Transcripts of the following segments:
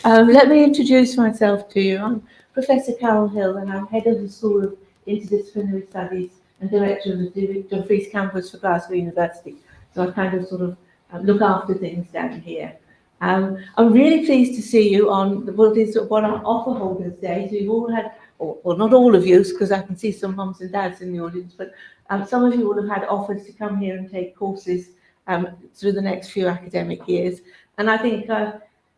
Let me introduce myself to you. I'm Professor Carol Hill, and I'm head of the School of Interdisciplinary Studies and director of the Dumfries Campus for Glasgow University. So I kind of sort of look after things down here. I'm really pleased to see you on what is one of our Offer Holders Day. So you've all had, well, not all of you, because I can see some mums and dads in the audience, but some of you will have had offers to come here and take courses through the next few academic years. And I think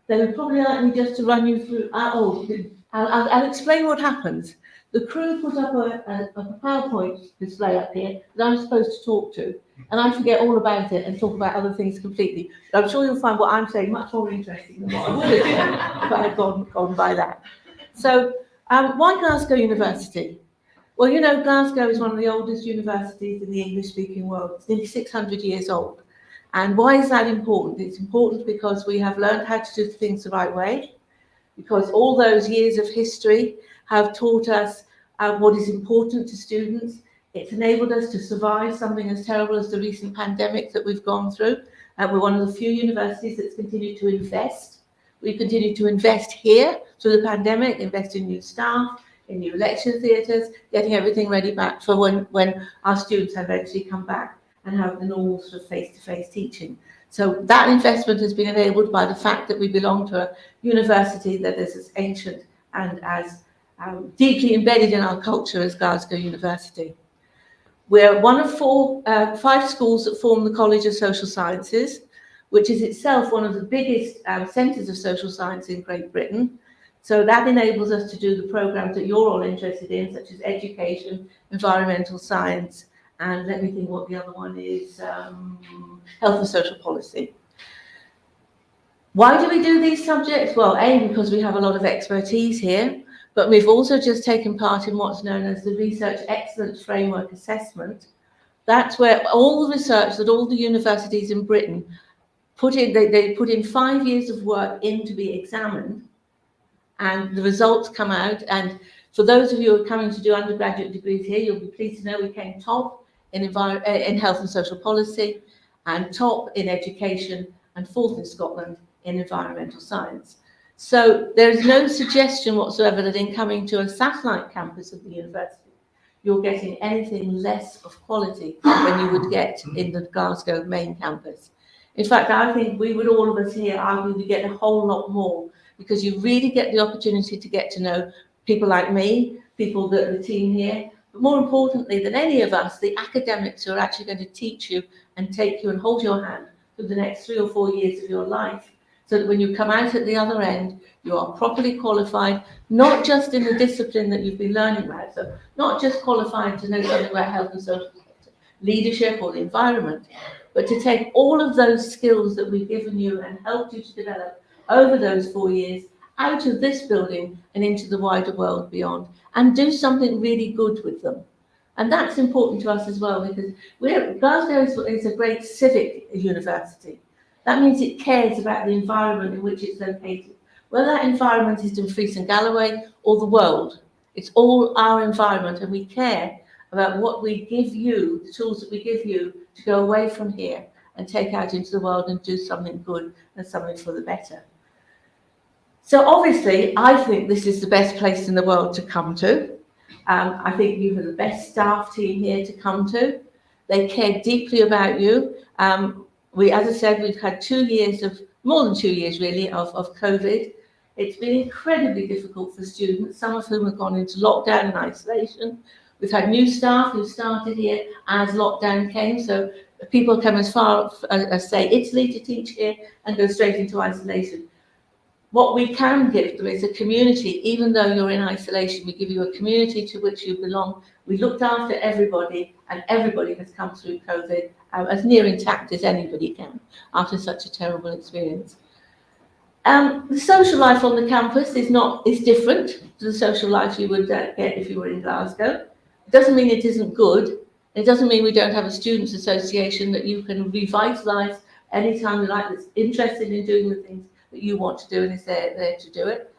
they would probably like me just to run you through. I'll explain what happens. The crew put up a PowerPoint display up here that I'm supposed to talk to, and I forget all about it and talk about other things completely. But I'm sure you'll find what I'm saying much more interesting than what I would have done if I had gone by that. So, why Glasgow University? Well, you know, Glasgow is one of the oldest universities in the English-speaking world. It's nearly 600 years old. And why is that important? It's important because we have learned how to do things the right way, because all those years of history have taught us what is important to students. It's enabled us to survive something as terrible as the recent pandemic that we've gone through. We're one of the few universities that's continued to invest. We've continued to invest here through the pandemic, invest in new staff, in new lecture theatres, getting everything ready back for when our students eventually come back and have the normal sort of face-to-face teaching. So that investment has been enabled by the fact that we belong to a university that is as ancient and as deeply embedded in our culture as Glasgow University. We're one of 5 schools that form the College of Social Sciences, which is itself one of the biggest centres of social science in Great Britain. So that enables us to do the programmes that you're all interested in, such as education, environmental science, and let me think what the other one is, health and social policy. Why do we do these subjects? Well, A, because we have a lot of expertise here, but we've also just taken part in what's known as the Research Excellence Framework Assessment. That's where all the research that all the universities in Britain put in, they put in 5 years of work in to be examined, and the results come out. And for those of you who are coming to do undergraduate degrees here, you'll be pleased to know we came top in health and social policy, and top in education, and 4th in Scotland in environmental science. So there is no suggestion whatsoever that in coming to a satellite campus of the university, you're getting anything less of quality than you would get in the Glasgow main campus. In fact, I think we would, all of us here, argue we get a whole lot more, because you really get the opportunity to get to know people like me, people that the team here, but more importantly than any of us, the academics who are actually going to teach you and take you and hold your hand for the next 3 or 4 years of your life, so that when you come out at the other end, you are properly qualified, not just in the discipline that you've been learning about, so not just qualified to know something about health and social leadership or the environment, but to take all of those skills that we've given you and helped you to develop over those 4 years out of this building and into the wider world beyond, and do something really good with them. And that's important to us as well, because Glasgow is a great civic university. That means it cares about the environment in which it's located. Whether that environment is Dumfries and Galloway or the world, it's all our environment, and we care about what we give you, the tools that we give you to go away from here and take out into the world and do something good and something for the better. So obviously, I think this is the best place in the world to come to. I think you have the best staff team here to come to. They care deeply about you. As I said, we've had 2 years more than 2 years really, of COVID. It's been incredibly difficult for students, some of whom have gone into lockdown and isolation. We've had new staff who started here as lockdown came, so people come as far as, say, Italy to teach here and go straight into isolation. What we can give them is a community. Even though you're in isolation, we give you a community to which you belong. We looked after everybody, and everybody has come through COVID as near intact as anybody can after such a terrible experience. The social life on the campus is different to the social life you would get if you were in Glasgow. It doesn't mean it isn't good. It doesn't mean we don't have a students' association that you can revitalise anytime you like, that's interested in doing the things that you want to do and is there to do it.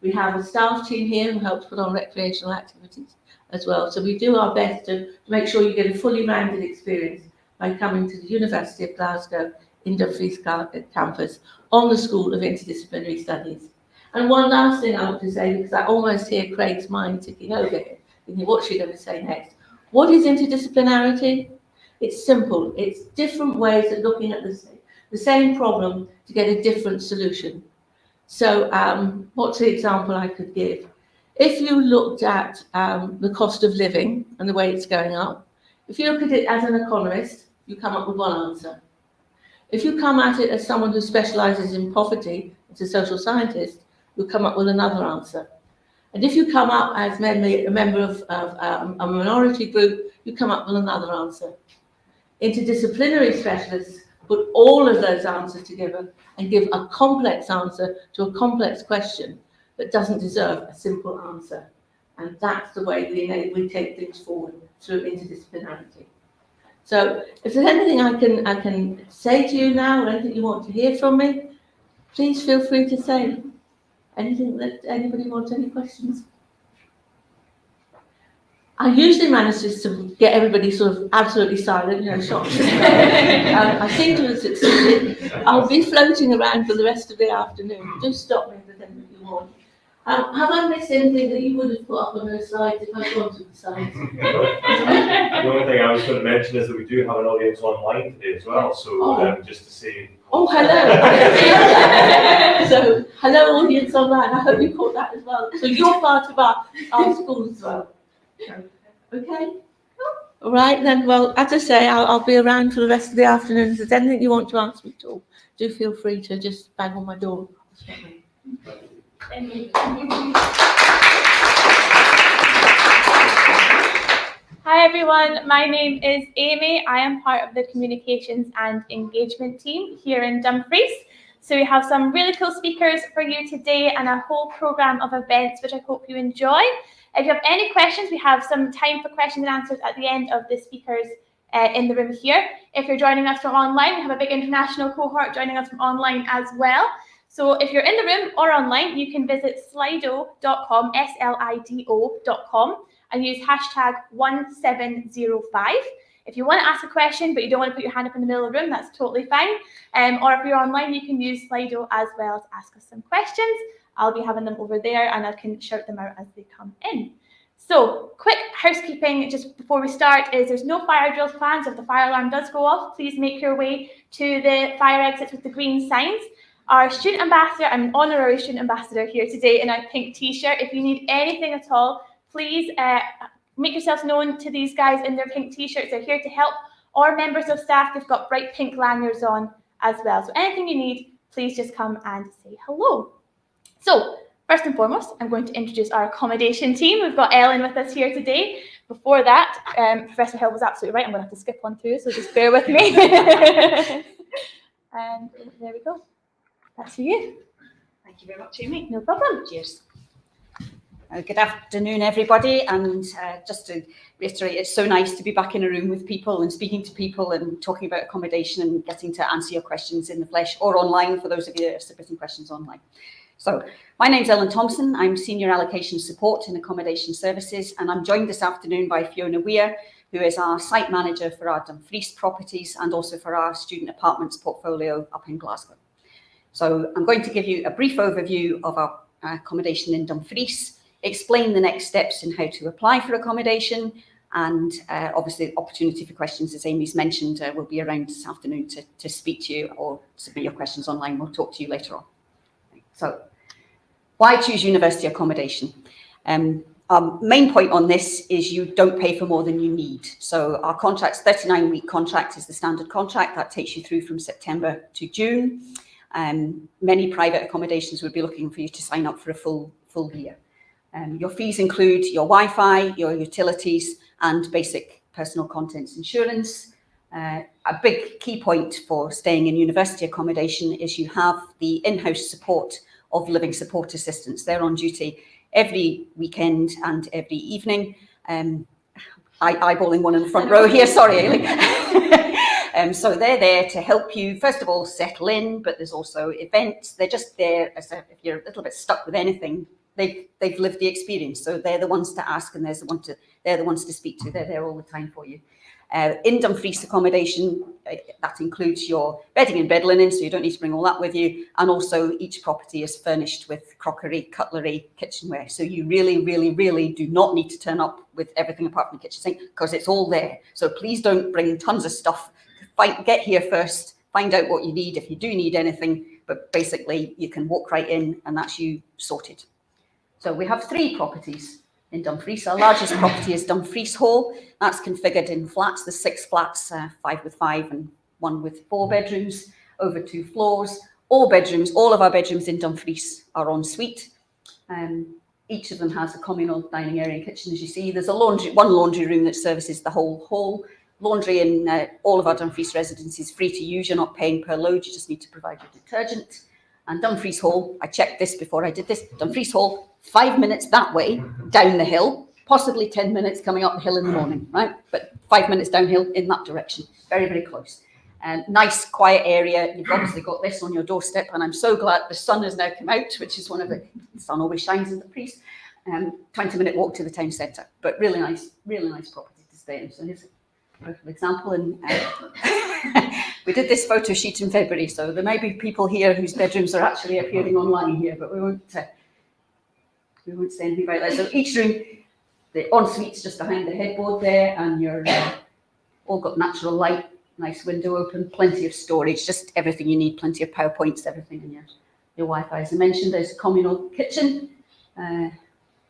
We have a staff team here who helps put on recreational activities as well. So we do our best to make sure you get a fully rounded experience by coming to the University of Glasgow in Dumfries Campus on the School of Interdisciplinary Studies. And one last thing I want to say, because I almost hear Craig's mind ticking over here, thinking, what's she going to say next? What is interdisciplinarity? It's simple. It's different ways of looking at the same problem to get a different solution. So what's the example I could give? If you looked at the cost of living and the way it's going up, if you look at it as an economist, you come up with one answer. If you come at it as someone who specialises in poverty, as a social scientist, you'll come up with another answer. And if you come up as a member of a minority group, you come up with another answer. Interdisciplinary specialists put all of those answers together and give a complex answer to a complex question that doesn't deserve a simple answer. And that's the way we take things forward through interdisciplinarity. So if there's anything I can say to you now, or anything you want to hear from me, please feel free to say. Anything that anybody wants, any questions? I usually manage just to get everybody sort of absolutely silent, shocked. I seem to have succeeded. I'll be floating around for the rest of the afternoon. Do stop me if there's anything you want. Have I missed anything that you would have put up on those slides if I'd gone to the slides? The only thing I was going to mention is that we do have an audience online today as well, so just to say... Oh, hello! So, hello audience online, I hope you caught that as well. So you're part of our school as well. Okay? All right then, well, as I say, I'll be around for the rest of the afternoon. If there's anything you want to ask me at all, do feel free to just bang on my door. Thank you. Hi everyone, my name is Amy. I am part of the Communications and Engagement team here in Dumfries. So we have some really cool speakers for you today and a whole programme of events which I hope you enjoy. If you have any questions, we have some time for questions and answers at the end of the speakers in the room here. If you're joining us from online, we have a big international cohort joining us from online as well. So if you're in the room or online, you can visit slido.com, SLIDO.com, and use hashtag 1705. If you want to ask a question, but you don't want to put your hand up in the middle of the room, that's totally fine. Or if you're online, you can use Slido as well to ask us some questions. I'll be having them over there and I can shout them out as they come in. So, quick housekeeping just before we start is there's no fire drills planned. So if the fire alarm does go off, please make your way to the fire exits with the green signs. Our student ambassador, I'm an honorary student ambassador here today in a pink t-shirt. If you need anything at all, please make yourselves known to these guys in their pink t-shirts. They're here to help. Or members of staff, they've got bright pink lanyards on as well. So anything you need, please just come and say hello. So first and foremost, I'm going to introduce our accommodation team. We've got Ellen with us here today. Before that, Professor Hill was absolutely right. I'm going to have to skip one through, so just bear with me. And there we go. That's for you. Thank you very much, Amy. No problem. Cheers. Good afternoon, everybody. And just to reiterate, it's so nice to be back in a room with people and speaking to people and talking about accommodation and getting to answer your questions in the flesh or online for those of you that are submitting questions online. So my name's Ellen Thompson. I'm Senior Allocation Support in Accommodation Services, and I'm joined this afternoon by Fiona Weir, who is our site manager for our Dumfries properties and also for our student apartments portfolio up in Glasgow. So I'm going to give you a brief overview of our accommodation in Dumfries, explain the next steps in how to apply for accommodation, and obviously the opportunity for questions, as Amy's mentioned, will be around this afternoon to speak to you or submit your questions online. We'll talk to you later on. So why choose university accommodation? Our main point on this is you don't pay for more than you need. So our contract's 39-week contract is the standard contract. That takes you through from September to June. Many private accommodations would be looking for you to sign up for a full year. Your fees include your Wi-Fi, your utilities, and basic personal contents insurance. A big key point for staying in university accommodation is you have the in-house support of living support assistants. They're on duty every weekend and every evening. Eyeballing one in the front row here, sorry, Ailey. So they're there to help you, first of all, settle in, but there's also events. They're just there as if you're a little bit stuck with anything. They've lived the experience, so they're the ones to ask and they're the ones to speak to. They're there all the time for you. In Dumfries accommodation, that includes your bedding and bed linen, so you don't need to bring all that with you. And also each property is furnished with crockery, cutlery, kitchenware. So you really, really, really do not need to turn up with everything apart from the kitchen sink, because it's all there. So please don't bring tons of stuff. Get here first, find out what you need if you do need anything, but basically you can walk right in and that's you sorted. So we have 3 properties in Dumfries. Our largest property is Dumfries Hall. That's configured in flats. There's 6 flats, 5 with 5 and 1 with 4 bedrooms, over 2 floors. All of our bedrooms in Dumfries are en suite. Each of them has a communal dining area and kitchen, as you see. There's one laundry room that services the whole hall. Laundry in all of our Dumfries residences is free to use. You're not paying per load. You just need to provide your detergent. And Dumfries Hall, I checked this before I did this. Dumfries Hall, 5 minutes that way down the hill, possibly 10 minutes coming up the hill in the morning, right? But 5 minutes downhill in that direction, very, very close. Nice, quiet area. You've obviously got this on your doorstep, and I'm so glad the sun has now come out, which is one of the sun always shines in the Dumfries. 20-minute walk to the town centre, but really nice property to stay in. So here's a perfect example. And we did this photo sheet in February, so there may be people here whose bedrooms are actually appearing online here, but we won't say anything about that. So each room, the ensuite's just behind the headboard there, and you're all got natural light, nice window open, plenty of storage, just everything you need, plenty of power points, everything in your Wi-Fi. As I mentioned, there's a communal kitchen,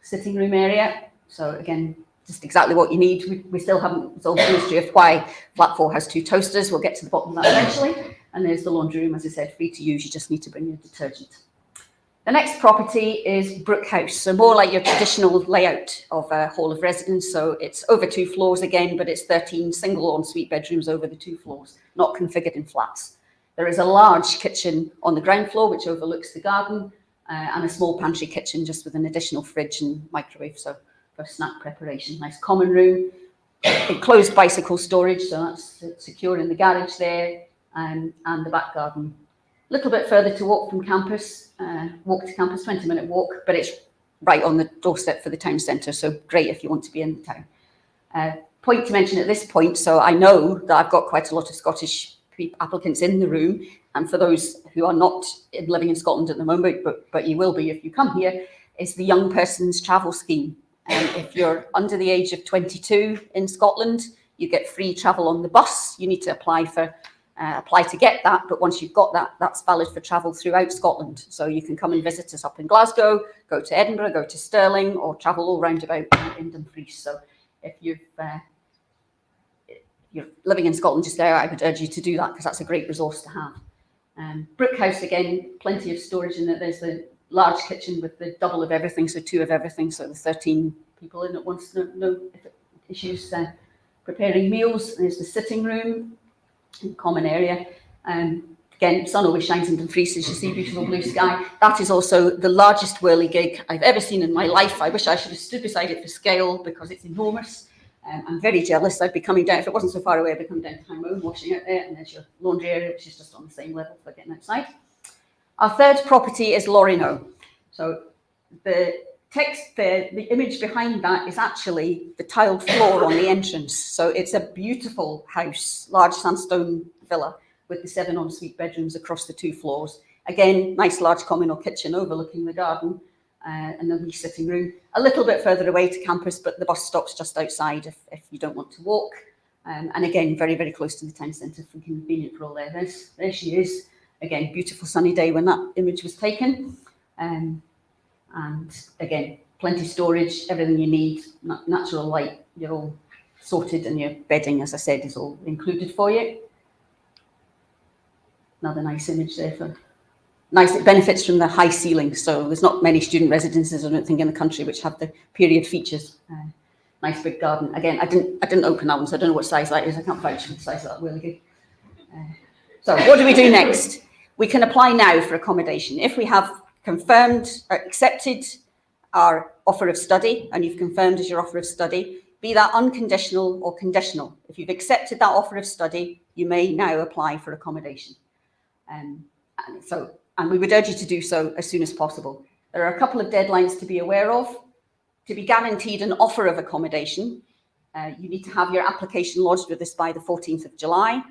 sitting room area. So again, just exactly what you need. We still haven't solved the mystery of why flat 4 has 2 toasters. We'll get to the bottom of that eventually. And there's the laundry room, as I said, free to use. You just need to bring your detergent. The next property is Brook House, so more like your traditional layout of a hall of residence. So it's over 2 floors again, but it's 13 single ensuite bedrooms over the 2 floors, not configured in flats. There is a large kitchen on the ground floor, which overlooks the garden, and a small pantry kitchen just with an additional fridge and microwave, so for snack preparation. Nice common room, enclosed bicycle storage, so that's secure in the garage there, and the back garden. A little bit further to walk from campus, walk to campus, 20-minute walk, but it's right on the doorstep for the town centre, so great if you want to be in the town. Point to mention at this point, so I know that I've got quite a lot of Scottish applicants in the room, and for those who are not living in Scotland at the moment, but you will be if you come here, is the Young Person's Travel Scheme. If you're under the age of 22 in Scotland, you get free travel on the bus. You need to apply to get that, but once you've got that, that's valid for travel throughout Scotland. So you can come and visit us up in Glasgow, go to Edinburgh, go to Stirling, or travel all round about in Dumfries. So if you're living in Scotland just there, I would urge you to do that, because that's a great resource to have. Brook House, again, plenty of storage in it. There's the large kitchen with the double of everything, so 2 of everything, so the 13 people in at once, no issues preparing meals. There's the sitting room, common area. Again, sun always shines in Dumfries, as you see, beautiful blue sky. That is also the largest whirligig I've ever seen in my life. I wish I should have stood beside it for scale, because it's enormous. I'm very jealous. I'd be coming down, if it wasn't so far away, I'd be coming down to Hymone, washing out there, and there's your laundry area, which is just on the same level for getting outside. Our third property is Lorino. So the text there, the image behind that is actually the tiled floor on the entrance. So it's a beautiful house, large sandstone villa with the 7 ensuite bedrooms across the 2 floors. Again, nice large communal kitchen overlooking the garden, and a wee sitting room. A little bit further away to campus, but the bus stop's just outside if you don't want to walk. And again, very, very close to the town centre, for convenient for all there. There she is. Again, beautiful sunny day when that image was taken. And again, plenty storage, everything you need, natural light, you're all sorted, and your bedding, as I said, is all included for you. Another nice image there for nice. It benefits from the high ceiling, so there's not many student residences, I don't think, in the country which have the period features. Nice big garden. Again, I didn't open that one, so I don't know what size that is. I can't vouch for the size of that whirligig. So what do we do next? We can apply now for accommodation. If we have confirmed or accepted our offer of study, and you've confirmed as your offer of study, be that unconditional or conditional. If you've accepted that offer of study, you may now apply for accommodation. And we would urge you to do so as soon as possible. There are a couple of deadlines to be aware of. To be guaranteed an offer of accommodation, You need to have your application lodged with us by the 14th of July.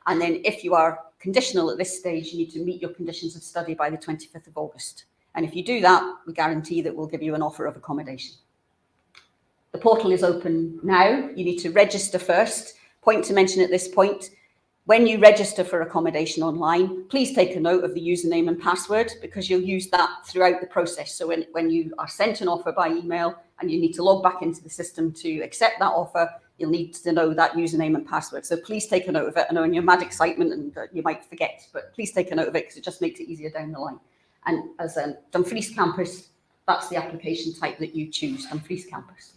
And then if you are conditional at this stage, you need to meet your conditions of study by the 25th of August. And if you do that, we guarantee that we'll give you an offer of accommodation. The portal is open now. You need to register first. Point to mention at this point, when you register for accommodation online, please take a note of the username and password, because you'll use that throughout the process. So when you are sent an offer by email and you need to log back into the system to accept that offer, you'll need to know that username and password. So please take a note of it. I know in your mad excitement and you might forget, but please take a note of it because it just makes it easier down the line. And as a Dumfries Campus, that's the application type that you choose, Dumfries Campus.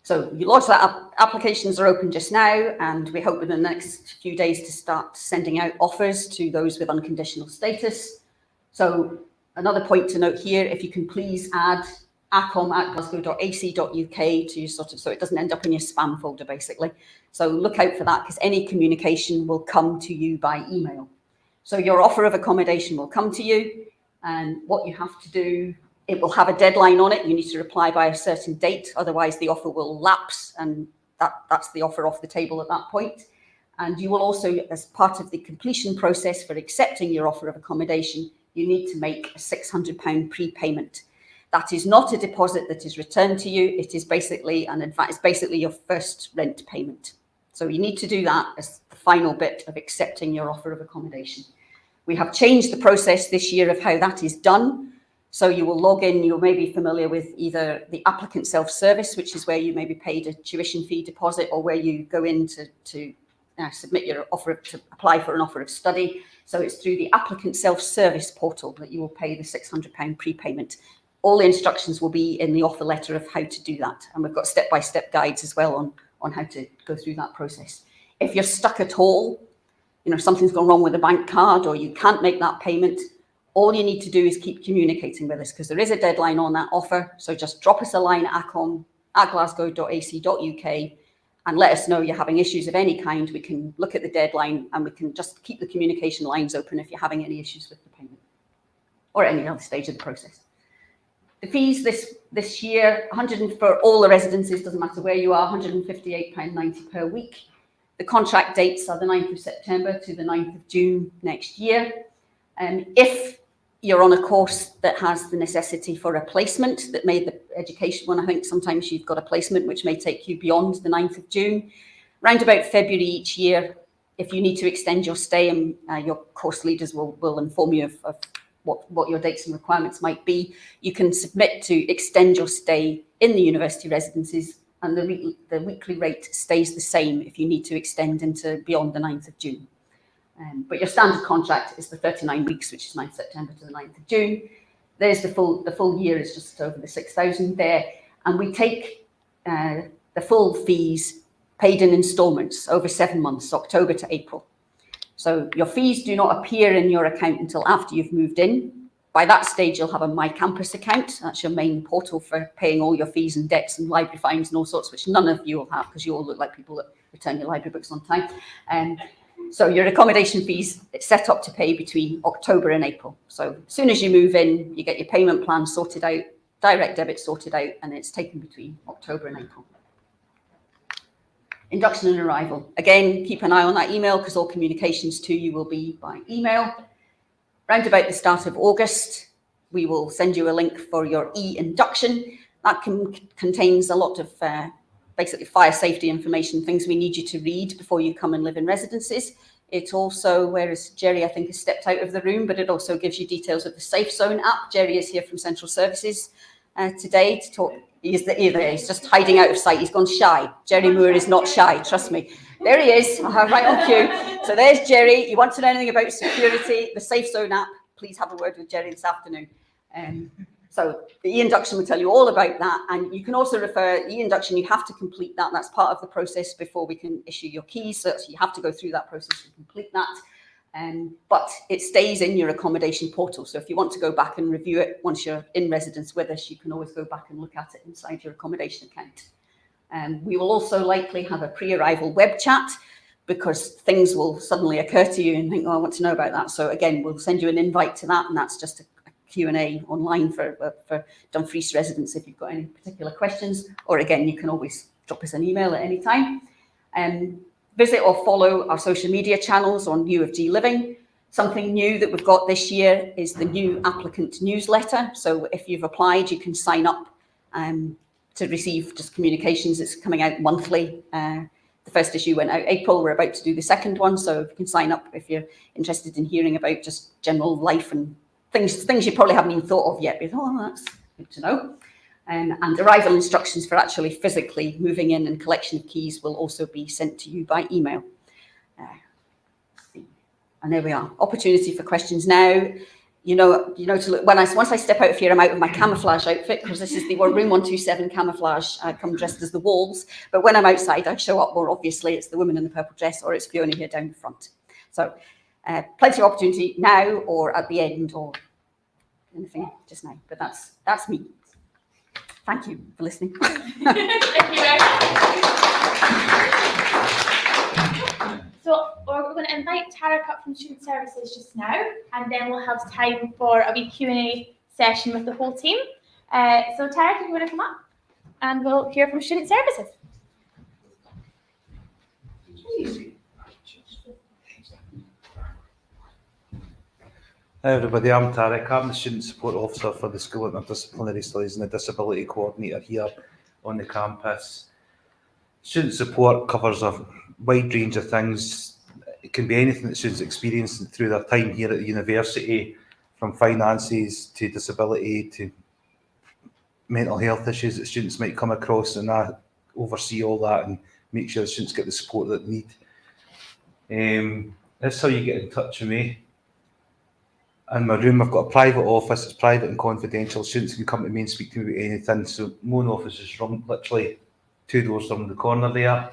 So you lodge that applications are open just now, and we hope within the next few days to start sending out offers to those with unconditional status. So another point to note here, if you can please add accom@glasgow.ac.uk to so it doesn't end up in your spam folder, basically. So look out for that, because any communication will come to you by email. So your offer of accommodation will come to you, and what you have to do, it will have a deadline on it. You need to reply by a certain date, otherwise the offer will lapse, and that's the offer off the table at that point. And you will also, as part of the completion process for accepting your offer of accommodation, you need to make a £600 prepayment. That is not a deposit that is returned to you. It is basically it's basically your first rent payment. So you need to do that as the final bit of accepting your offer of accommodation. We have changed the process this year of how that is done. So you will log in, you may be familiar with either the applicant self-service, which is where you may be paid a tuition fee deposit, or where you go in to submit your offer, to apply for an offer of study. So it's through the applicant self-service portal that you will pay the £600 prepayment. All the instructions will be in the offer letter of how to do that. And we've got step-by-step guides as well on how to go through that process. If you're stuck at all, something's gone wrong with a bank card, or you can't make that payment, all you need to do is keep communicating with us, because there is a deadline on that offer. So just drop us a line at accom@glasgow.ac.uk and let us know you're having issues of any kind. We can look at the deadline and we can just keep the communication lines open if you're having any issues with the payment or at any other stage of the process. The fees this year, for all the residences, doesn't matter where you are, £158.90 per week. The contract dates are the 9th of September to the 9th of June next year. If you're on a course that has the necessity for a placement, that made the education one, I think sometimes you've got a placement which may take you beyond the 9th of June. Round about February each year, if you need to extend your stay, and your course leaders will inform you of what your dates and requirements might be, you can submit to extend your stay in the university residences, and the weekly rate stays the same if you need to extend into beyond the 9th of June. But your standard contract is the 39 weeks, which is 9th September to the 9th of June. There's the full year is just over the 6,000 there. And we take the full fees paid in instalments over 7 months, October to April. So your fees do not appear in your account until after you've moved in. By that stage, you'll have a My Campus account. That's your main portal for paying all your fees and debts and library fines and all sorts, which none of you will have, because you all look like people that return your library books on time. So your accommodation fees, it's set up to pay between October and April. So as soon as you move in, you get your payment plan sorted out, direct debit sorted out, and it's taken between October and April. Induction and arrival. Again, keep an eye on that email, because all communications to you will be by email. Round about the start of August, we will send you a link for your e-induction. That contains a lot of basically fire safety information, things we need you to read before you come and live in residences. It also, whereas Jerry, I think, has stepped out of the room, but it also gives you details of the Safe Zone app. Jerry is here from Central Services today to talk. He's he's just hiding out of sight. He's gone shy. Jerry Moore is not shy, trust me. There he is, right on cue. So there's Jerry. You want to know anything about security, the Safe Zone app, please have a word with Jerry this afternoon. So the e-induction will tell you all about that. And you can also refer e-induction, you have to complete that. That's part of the process before we can issue your keys. So you have to go through that process to complete that. But it stays in your accommodation portal. So if you want to go back and review it once you're in residence with us, you can always go back and look at it inside your accommodation account. We will also likely have a pre-arrival web chat, because things will suddenly occur to you and think, oh, I want to know about that. So again, we'll send you an invite to that, and that's just a Q&A online for Dumfries residents if you've got any particular questions, or again, you can always drop us an email at any time. Visit or follow our social media channels on U of G Living. Something new that we've got this year is the new applicant newsletter. So if you've applied, you can sign up to receive just communications. It's coming out monthly. The first issue went out April. We're about to do the second one. So you can sign up if you're interested in hearing about just general life and things you probably haven't even thought of yet. But, oh, that's good to know. And arrival instructions for actually physically moving in and collection of keys will also be sent to you by email. And there we are. Opportunity for questions now. You know to look, once I step out of here, I'm out of my camouflage outfit, because this is the room 127 camouflage. I come dressed as the walls, but when I'm outside, I show up more obviously. It's the woman in the purple dress, or it's Fiona here down the front. So plenty of opportunity now, or at the end, or anything just now. But that's me. Thank you for listening. Thank you very much. So we're going to invite Tarek up from Student Services just now, and then we'll have time for a wee Q&A session with the whole team. So Tarek, if you want to come up, and we'll hear from Student Services. Hi everybody, I'm Tarek. I'm the Student Support Officer for the School of Interdisciplinary Studies and the Disability Coordinator here on the campus. Student support covers a wide range of things. It can be anything that students experience through their time here at the university, from finances to disability to mental health issues that students might come across, and I oversee all that and make sure the students get the support that they need. That's how you get in touch with me. In my room, I've got a private office. It's private and confidential. Students can come to me and speak to me about anything. So my own office is literally 2 doors down the corner there.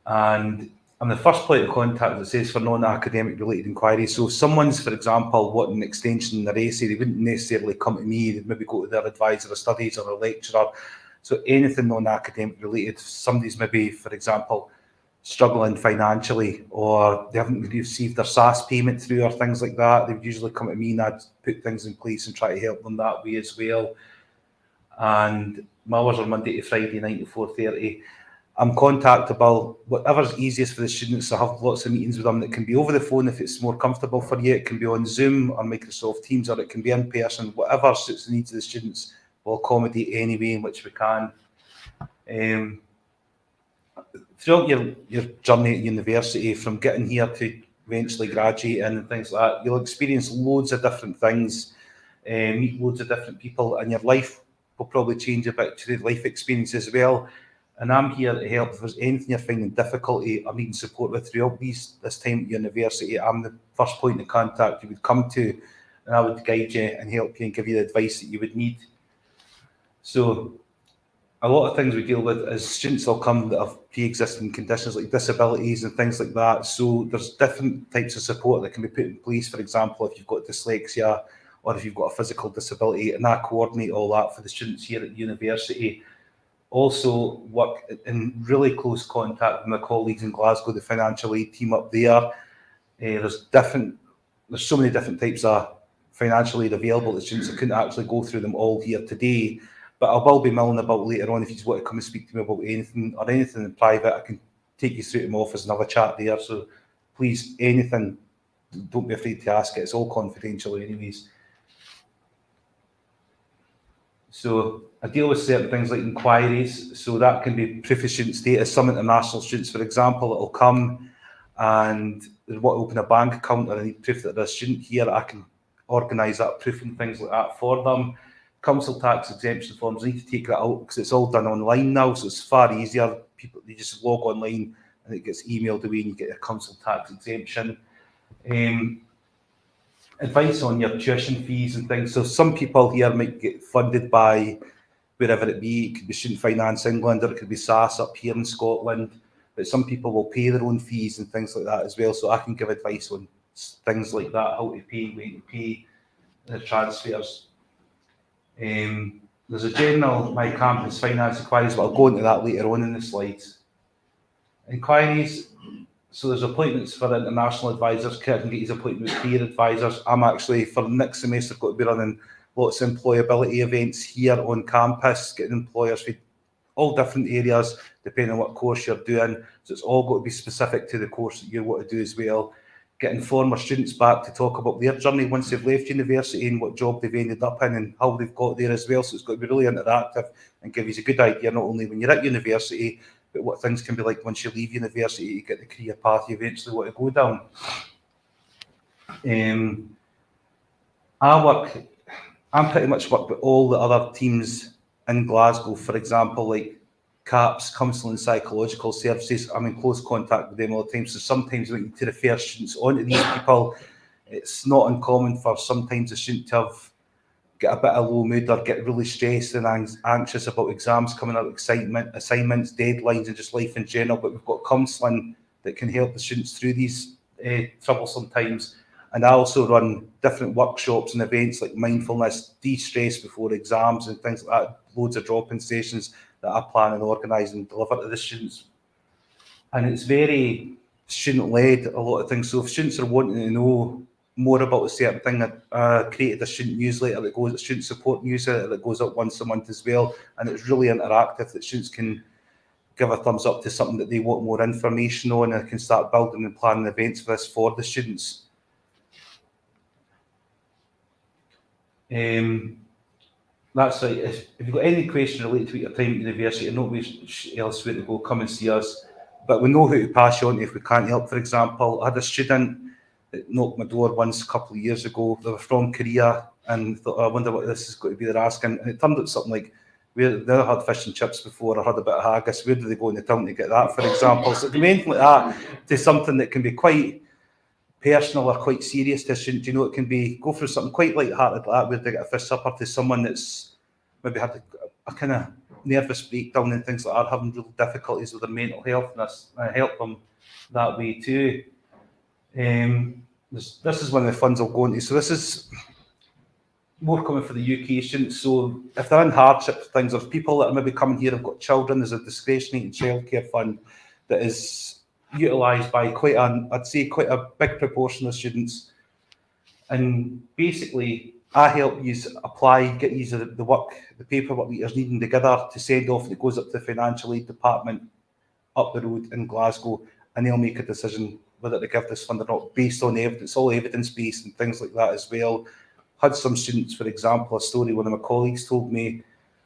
And I'm the first point of contact, that says, for non-academic related inquiries. So if someone's, for example, wanting an extension in their essay, they wouldn't necessarily come to me. They'd maybe go to their advisor of studies or a lecturer. So anything non-academic related, if somebody's maybe, for example, struggling financially, or they haven't received their SAS payment through, or things like that, they would usually come to me, and I'd put things in place and try to help them that way as well. And my hours are Monday to Friday, 9 to 4:30. I'm contactable, whatever's easiest for the students. I have lots of meetings with them that can be over the phone if it's more comfortable for you. It can be on Zoom or Microsoft Teams, or it can be in person. Whatever suits the needs of the students, we'll accommodate any way in which we can. Throughout your journey at university, from getting here to eventually graduating and things like that, you'll experience loads of different things, meet loads of different people, and your life will probably change a bit to the life experience as well. And I'm here to help. If there's anything you're finding difficulty or needing support with throughout this time at university, I'm the first point of contact you would come to, and I would guide you and help you and give you the advice that you would need. So a lot of things we deal with is students will come that have pre-existing conditions like disabilities and things like that. So there's different types of support that can be put in place. For example, if you've got dyslexia or if you've got a physical disability, and I coordinate all that for the students here at university. Also work in really close contact with my colleagues in Glasgow, the financial aid team up there. There's so many different types of financial aid available to students. I couldn't actually go through them all here today. But I will be milling about later on. If you just want to come and speak to me about anything or anything in private, I can take you through to my office and have a chat there. So please, anything, don't be afraid to ask it. It's all confidential anyways. So I deal with certain things like inquiries. So that can be proof of student status. Some international students, for example, that will come and they want to open a bank account, or they need proof that they're a student here. I can organise that proof and things like that for them. Council tax exemption forms, I need to take that out because it's all done online now, so it's far easier. People, they just log online and it gets emailed away and you get a council tax exemption. Advice on your tuition fees and things. So some people here might get funded by wherever it be. It could be Student Finance England, or it could be SAS up here in Scotland. But some people will pay their own fees and things like that as well. So I can give advice on things like that, how to pay, when to pay, the transfers. There's a general My Campus finance inquiries, but I'll go into that later on in the slides. Inquiries, So there's appointments for international advisors. Kurt can get his appointment with career advisors. I'm actually, for the next semester, got to be running lots of employability events here on campus, getting employers for all different areas, depending on what course you're doing. So it's all got to be specific to the course that you want to do as well. Getting former students back to talk about their journey once they've left university and what job they've ended up in and how they've got there as well. So it's got to be really interactive and give you a good idea, not only when you're at university, but what things can be like once you leave university to get the career path you eventually want to go down. I'm pretty much work with all the other teams in Glasgow, for example, like CAPS, Counselling and Psychological Services. I'm in close contact with them all the time, so sometimes we need to refer students on to these people. It's not uncommon for sometimes a student to have get a bit of low mood or get really stressed and anxious about exams coming up, excitement, assignments, deadlines, and just life in general. But we've got counselling that can help the students through these troublesome times. And I also run different workshops and events like mindfulness, de-stress before exams and things like that, loads of drop-in sessions that I plan and organise and deliver to the students. And it's very student-led, a lot of things. So if students are wanting to know more about a certain thing, I created a student newsletter that goes, a student support newsletter that goes up once a month as well. And it's really interactive that students can give a thumbs up to something that they want more information on, and can start building and planning events for this for the students. That's right. If you've got any question related to your time at university, nobody else where to go, come and see us. But we know who to pass you on to if we can't help. For example, I had a student that knocked my door once a couple of years ago. They were from Korea and thought, oh, I wonder what this is going to be they're asking. And it turned out something like, where they never had fish and chips before, or had a bit of haggis, where do they go in the town to get that, for example? So the main thing like that to something that can be quite personal or quite serious to a student, you know, it can be go through something quite light-hearted like that, where they get a fish supper, to someone that's maybe had a kind of nervous breakdown and things like that, having real difficulties with their mental health, and I help them that way too. This is one of the funds I'll go into. So this is more coming for the UK students. So if they're in hardship things, or if people that are maybe coming here have got children, there's a discretionary childcare fund that is utilised by I'd say quite a big proportion of students. And basically, I help you apply, get you the paperwork that you're needing together to send off, and it goes up to the financial aid department up the road in Glasgow, and they'll make a decision whether to give this fund or not, based on evidence, all evidence-based and things like that as well. Had some students, for example, a story one of my colleagues told me,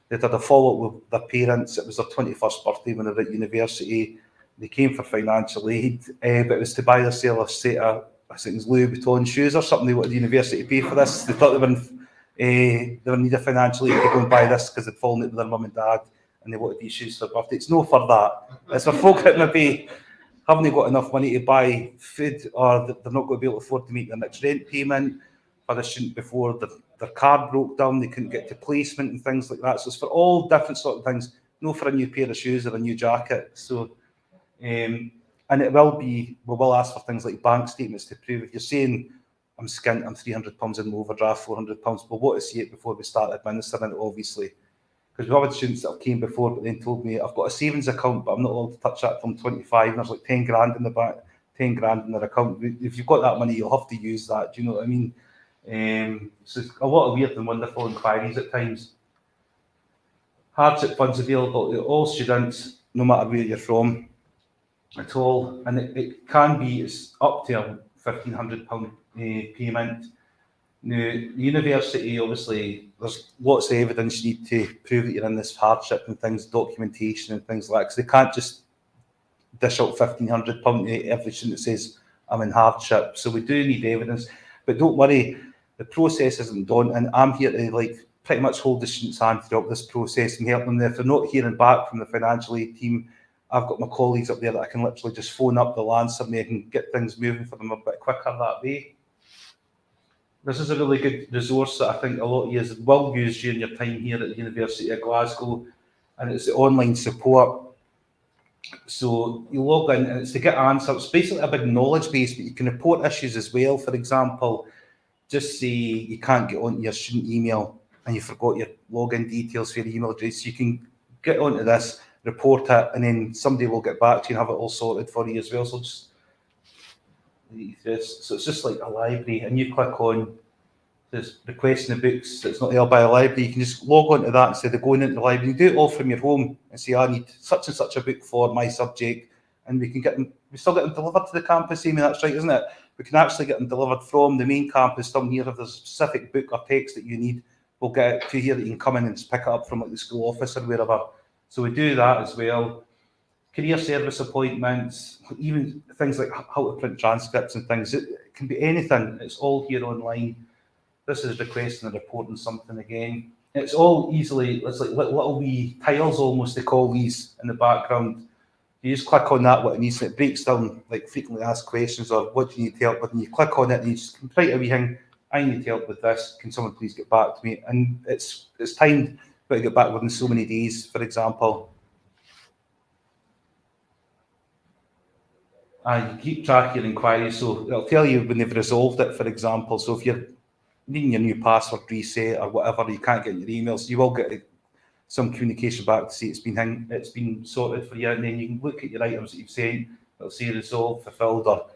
they'd had a follow-up with their parents. It was their 21st birthday when they were at university. They came for financial aid, but it was to buy themselves a set of, I think it was Louis Vuitton shoes or something. They wanted the university to pay for this. They thought they were in need of financial aid to go and buy this because they'd fallen out with their mum and dad, and they wanted these shoes for birthday. It's no for that. It's for folk that maybe haven't got enough money to buy food, or they're not going to be able to afford to make their next rent payment. For the student before their card broke down, they couldn't get to placement and things like that. So it's for all different sort of things. No for a new pair of shoes or a new jacket. So, and it will be, we will ask for things like bank statements to prove. If you're saying I'm skint, I'm £300 in overdraft, £400, we'll want to see it before we start administering it, obviously. Because we've had students that have came before, but then told me, I've got a savings account, but I'm not allowed to touch that from 25, and there's like 10 grand in the bank, 10 grand in their account. If you've got that money, you'll have to use that. Do you know what I mean? So it's a lot of weird and wonderful inquiries at times. Hardship funds available to all students, no matter where you're from at all, and it can be, it's up to a £1,500 payment. Now, the university, obviously, there's lots of evidence you need to prove that you're in this hardship and things, documentation and things like that, because they can't just dish out £1,500 to every student that says, I'm in hardship. So we do need evidence, but don't worry, the process isn't done, and I'm here to pretty much hold the students' hand throughout this process and help them. If they're not hearing back from the financial aid team, I've got my colleagues up there that I can literally just phone up, they'll answer me, I can get things moving for them a bit quicker that way. This is a really good resource that I think a lot of you will use during your time here at the University of Glasgow, and it's the online support. So you log in and it's to get answers. It's basically a big knowledge base, but you can report issues as well. For example, just say you can't get onto your student email and you forgot your login details for your email address. You can get onto this, report it, and then somebody will get back to you and have it all sorted for you as well. So just So it's just like a library, and you click on this requesting the books that's not held by a library. You can just log on to that instead of going into the library. You do it all from your home and say, I need such and such a book for my subject, and we can get them. We still get them delivered to the campus, Amy. That's right, isn't it? We can actually get them delivered from the main campus down here. If there's a specific book or text that you need, we'll get it to here that you can come in and just pick it up from like the school office or wherever. So we do that as well. Career service appointments, even things like how to print transcripts and things. It can be anything. It's all here online. This is requesting a report on something again. It's all easily, it's like little wee tiles almost, they call these in the background. You just click on that, what it needs, and it breaks down like frequently asked questions or what do you need help with, and you click on it and you just write a wee thing, I need help with this, can someone please get back to me? And it's timed, but to get back within so many days, for example. You keep track of your inquiries, so it'll tell you when they've resolved it, for example. So if you're needing your new password reset or whatever, you can't get your emails, you will get some communication back to say it's been sorted for you, and then you can look at your items that you've sent. It'll say resolved, fulfilled, or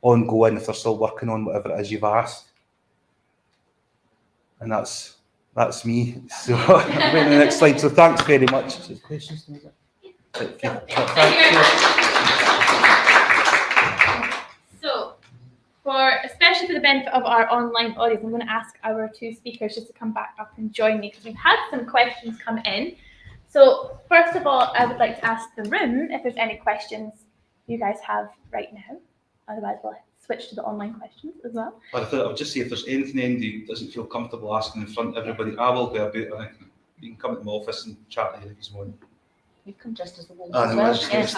ongoing if they're still working on whatever it is you've asked. And that's me. So I'm going to the next slide. So thanks very much. So questions? Thank you very much. Especially for the benefit of our online audience, I'm going to ask our two speakers just to come back up and join me because we've had some questions come in. So first of all, I would like to ask the room if there's any questions you guys have right now. Otherwise, we'll switch to the online questions as well. But I thought I'll just say if there's anything Andy doesn't feel comfortable asking in front of everybody, I will go about it. You can come to my office and chat to you if you want. You come dressed as the wolf as well. Yes,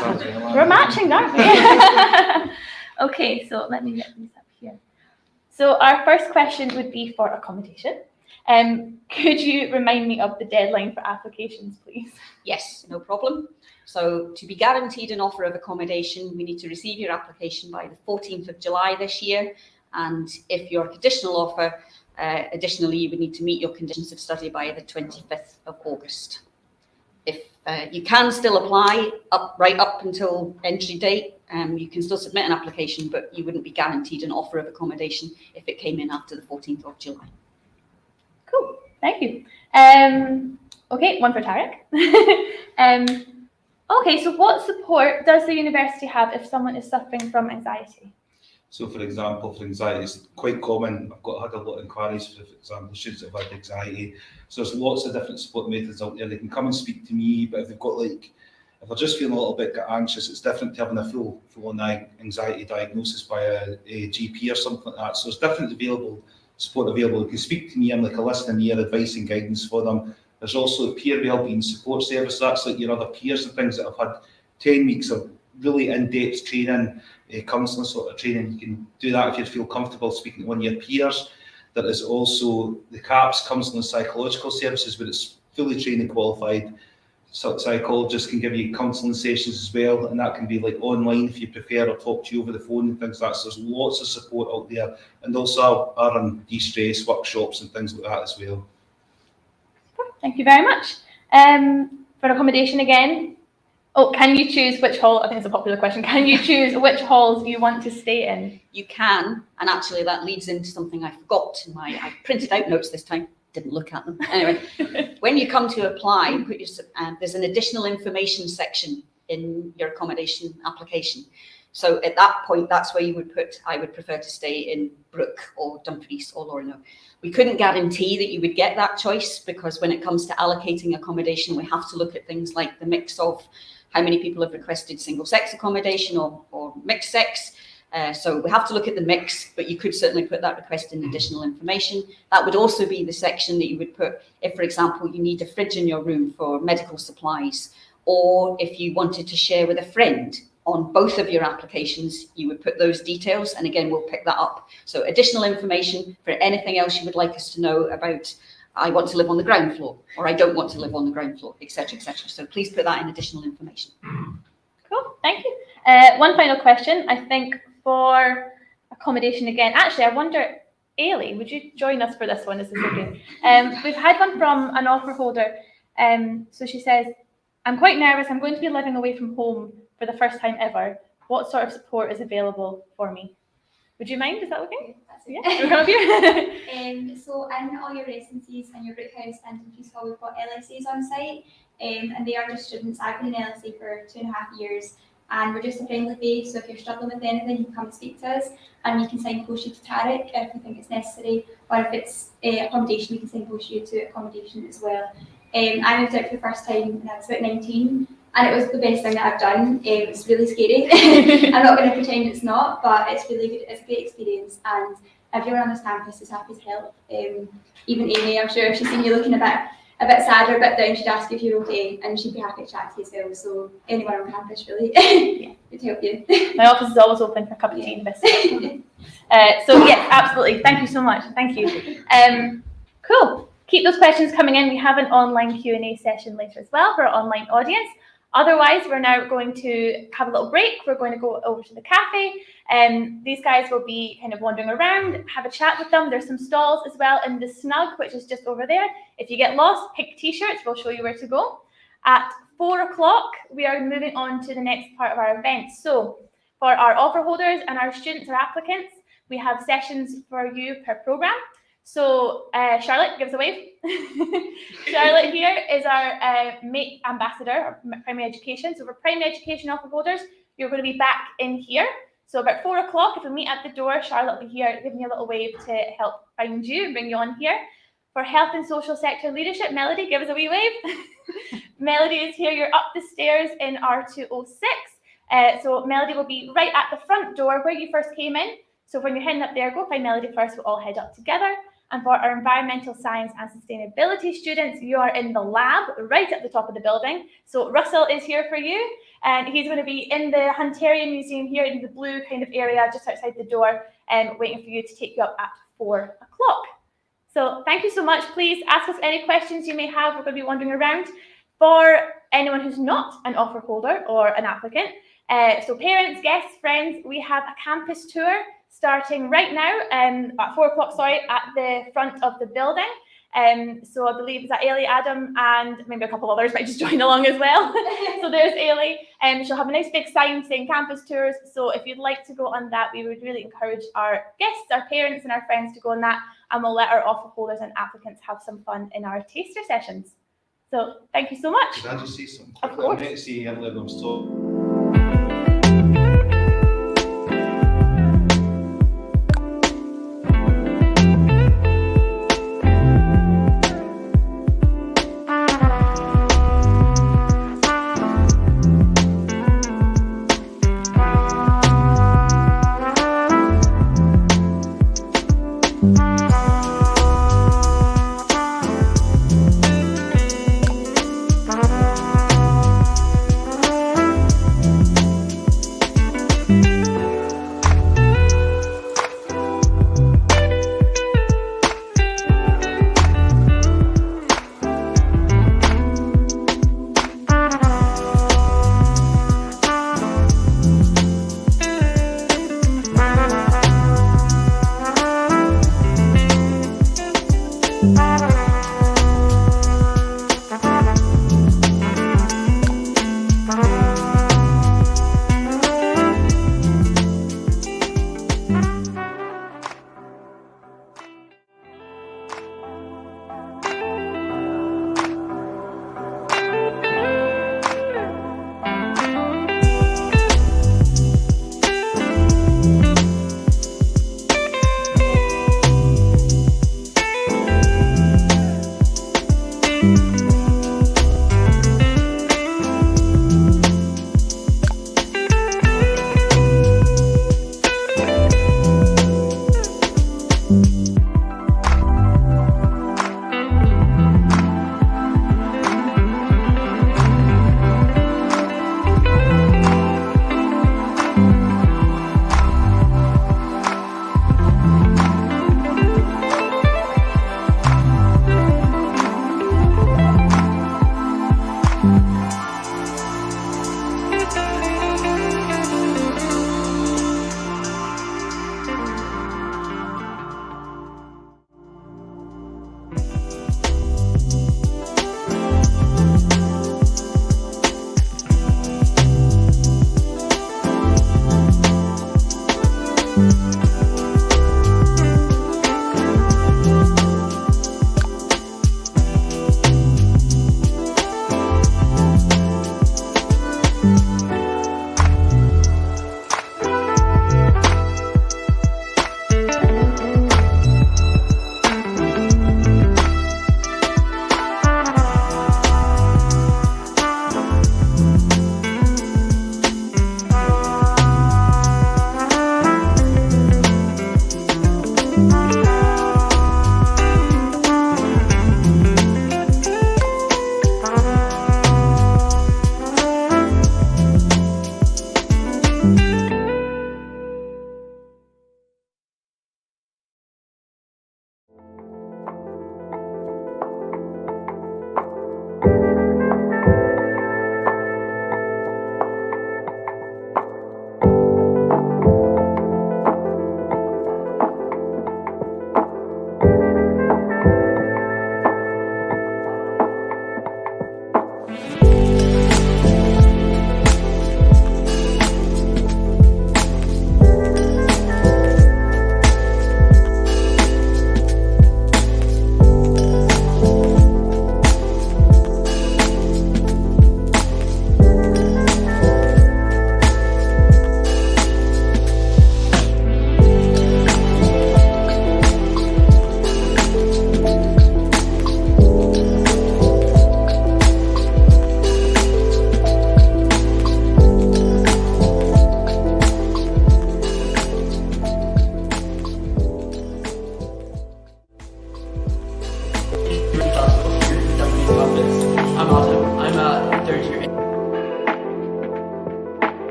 We're matching, aren't we? Okay, so let me get these up here. So our first question would be for accommodation. Could you remind me of the deadline for applications, please? Yes, no problem. So to be guaranteed an offer of accommodation, we need to receive your application by the 14th of July this year. And if your conditional offer, additionally, you would need to meet your conditions of study by the 25th of August. If you can still apply right up until entry date, you can still submit an application, but you wouldn't be guaranteed an offer of accommodation if it came in after the 14th of July. Cool, thank you. Okay, one for Tarek. Okay, so what support does the university have if someone is suffering from anxiety? So, for example, for anxiety, it's quite common. I've had a lot of inquiries, for example, students that have had anxiety. So there's lots of different support methods out there. They can come and speak to me, but if they've got if they're just feeling a little bit anxious, it's different to having a full-on anxiety diagnosis by a GP or something like that. So it's definitely support available. You can speak to me. I'm like a listening ear, advice and guidance for them. There's also a peer wellbeing support service. That's like your other peers and things that have had 10 weeks of really in-depth training, counselling sort of training. You can do that if you feel comfortable speaking to one of your peers. There is also the CAPS, Counselling and Psychological Services, where it's fully trained and qualified. Psychologists can give you counselling sessions as well, and that can be like online if you prefer, or talk to you over the phone and things like that. So there's lots of support out there, and also our run de-stress workshops and things like that as well. Thank you very much. For accommodation again, can you choose which hall? I think it's a popular question. Can you choose which halls you want to stay in? You can, and actually that leads into something I forgot in I printed out notes this time, didn't look at them. Anyway, when you come to apply, there's an additional information section in your accommodation application. So at that point, that's where you would put, I would prefer to stay in Brook or Dumfries or Lorno. We couldn't guarantee that you would get that choice, because when it comes to allocating accommodation, we have to look at things like the mix of how many people have requested single-sex accommodation or mixed sex. So we have to look at the mix, but you could certainly put that request in additional information. That would also be the section that you would put if, for example, you need a fridge in your room for medical supplies, or if you wanted to share with a friend. On both of your applications, you would put those details, and again, we'll pick that up. So additional information for anything else you would like us to know about, I want to live on the ground floor, or I don't want to live on the ground floor, etc., etc. So please put that in additional information. Cool, thank you. One final question, I think, for accommodation again. Actually, I wonder, Ailey, would you join us for this one? Is this okay? We've had one from an offer holder. So she says, I'm quite nervous. I'm going to be living away from home for the first time ever. What sort of support is available for me? Would you mind? Is that okay? That's Yeah, it. you'll come up here. So in all your residencies and your Brookhouse and Dumfries Hall, we've got LSAs on site, and they are just students. I've been in LSA for 2.5 years, and we're just a friendly face. So if you're struggling with anything, you can come and speak to us, and we can signpost you to Tarek if we think it's necessary, or if it's accommodation, we can signpost you to accommodation as well. I moved out for the first time when I was about 19. And it was the best thing that I've done. It's really scary. I'm not going to pretend it's not, but it's really good. It's a great experience, and everyone on this campus is happy to help. Even Amy, I'm sure if she's seen you looking a bit sad or a bit down, she'd ask if you're okay, and she'd be happy to chat to you as well. So anyone on campus really would help you. My office is always open for a cup of tea and biscuits. So yes, absolutely. Thank you so much. Thank you. Cool. Keep those questions coming in. We have an online Q&A session later as well for our online audience. Otherwise, we're now going to have a little break. We're going to go over to the cafe. These guys will be kind of wandering around, have a chat with them. There's some stalls as well in the Snug, which is just over there. If you get lost, pick t-shirts. We'll show you where to go. At 4 o'clock, we are moving on to the next part of our event. So for our offer holders and our students or applicants, we have sessions for you per programme. So Charlotte, give us a wave. Charlotte here is our MATE ambassador of primary education. So for primary education offer holders, you're going to be back in here. So about 4 o'clock, if we meet at the door, Charlotte will be here giving you a little wave to help find you and bring you on here. For health and social sector leadership, Melody, give us a wee wave. Melody is here. You're up the stairs in R206. So Melody will be right at the front door where you first came in. So when you're heading up there, go find Melody first. We'll all head up together. And for our environmental science and sustainability students, you are in the lab right at the top of the building. So Russell is here for you, and he's going to be in the Hunterian Museum here in the blue kind of area just outside the door, waiting for you to take you up at 4 o'clock. So thank you so much. Please ask us any questions you may have. We're going to be wandering around. For anyone who's not an offer holder or an applicant, so parents, guests, friends, we have a campus tour starting right now at 4 o'clock, at the front of the building. So I believe is that Ailey, Adam, and maybe a couple others might just join along as well. So there's Ailey. She'll have a nice big sign saying campus tours. So if you'd like to go on that, we would really encourage our guests, our parents and our friends to go on that. And we'll let our offer holders and applicants have some fun in our taster sessions. So thank you so much. Could I just say something? Of course. I meant to say earlier when I was talking.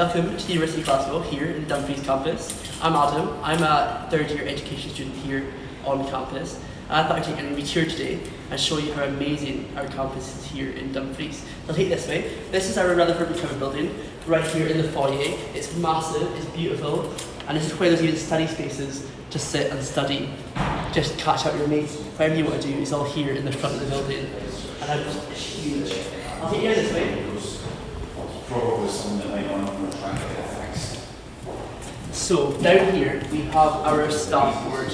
Welcome to the University Glasgow here in the Dumfries Campus. I'm Adam. I'm a third-year education student here on campus. And I thought I'd take a wee tour today and show you how amazing our campus is here in Dumfries. I'll take it this way. This is our Rutherford McCowan building, right here in the foyer. It's massive, it's beautiful, and this is where there's even study spaces to sit and study. Just catch up your mates, whatever you want to do is all here in the front of the building. And it's huge. I'll take you this way. Probably something that might want to try and get it fixed. So down here we have our staff board.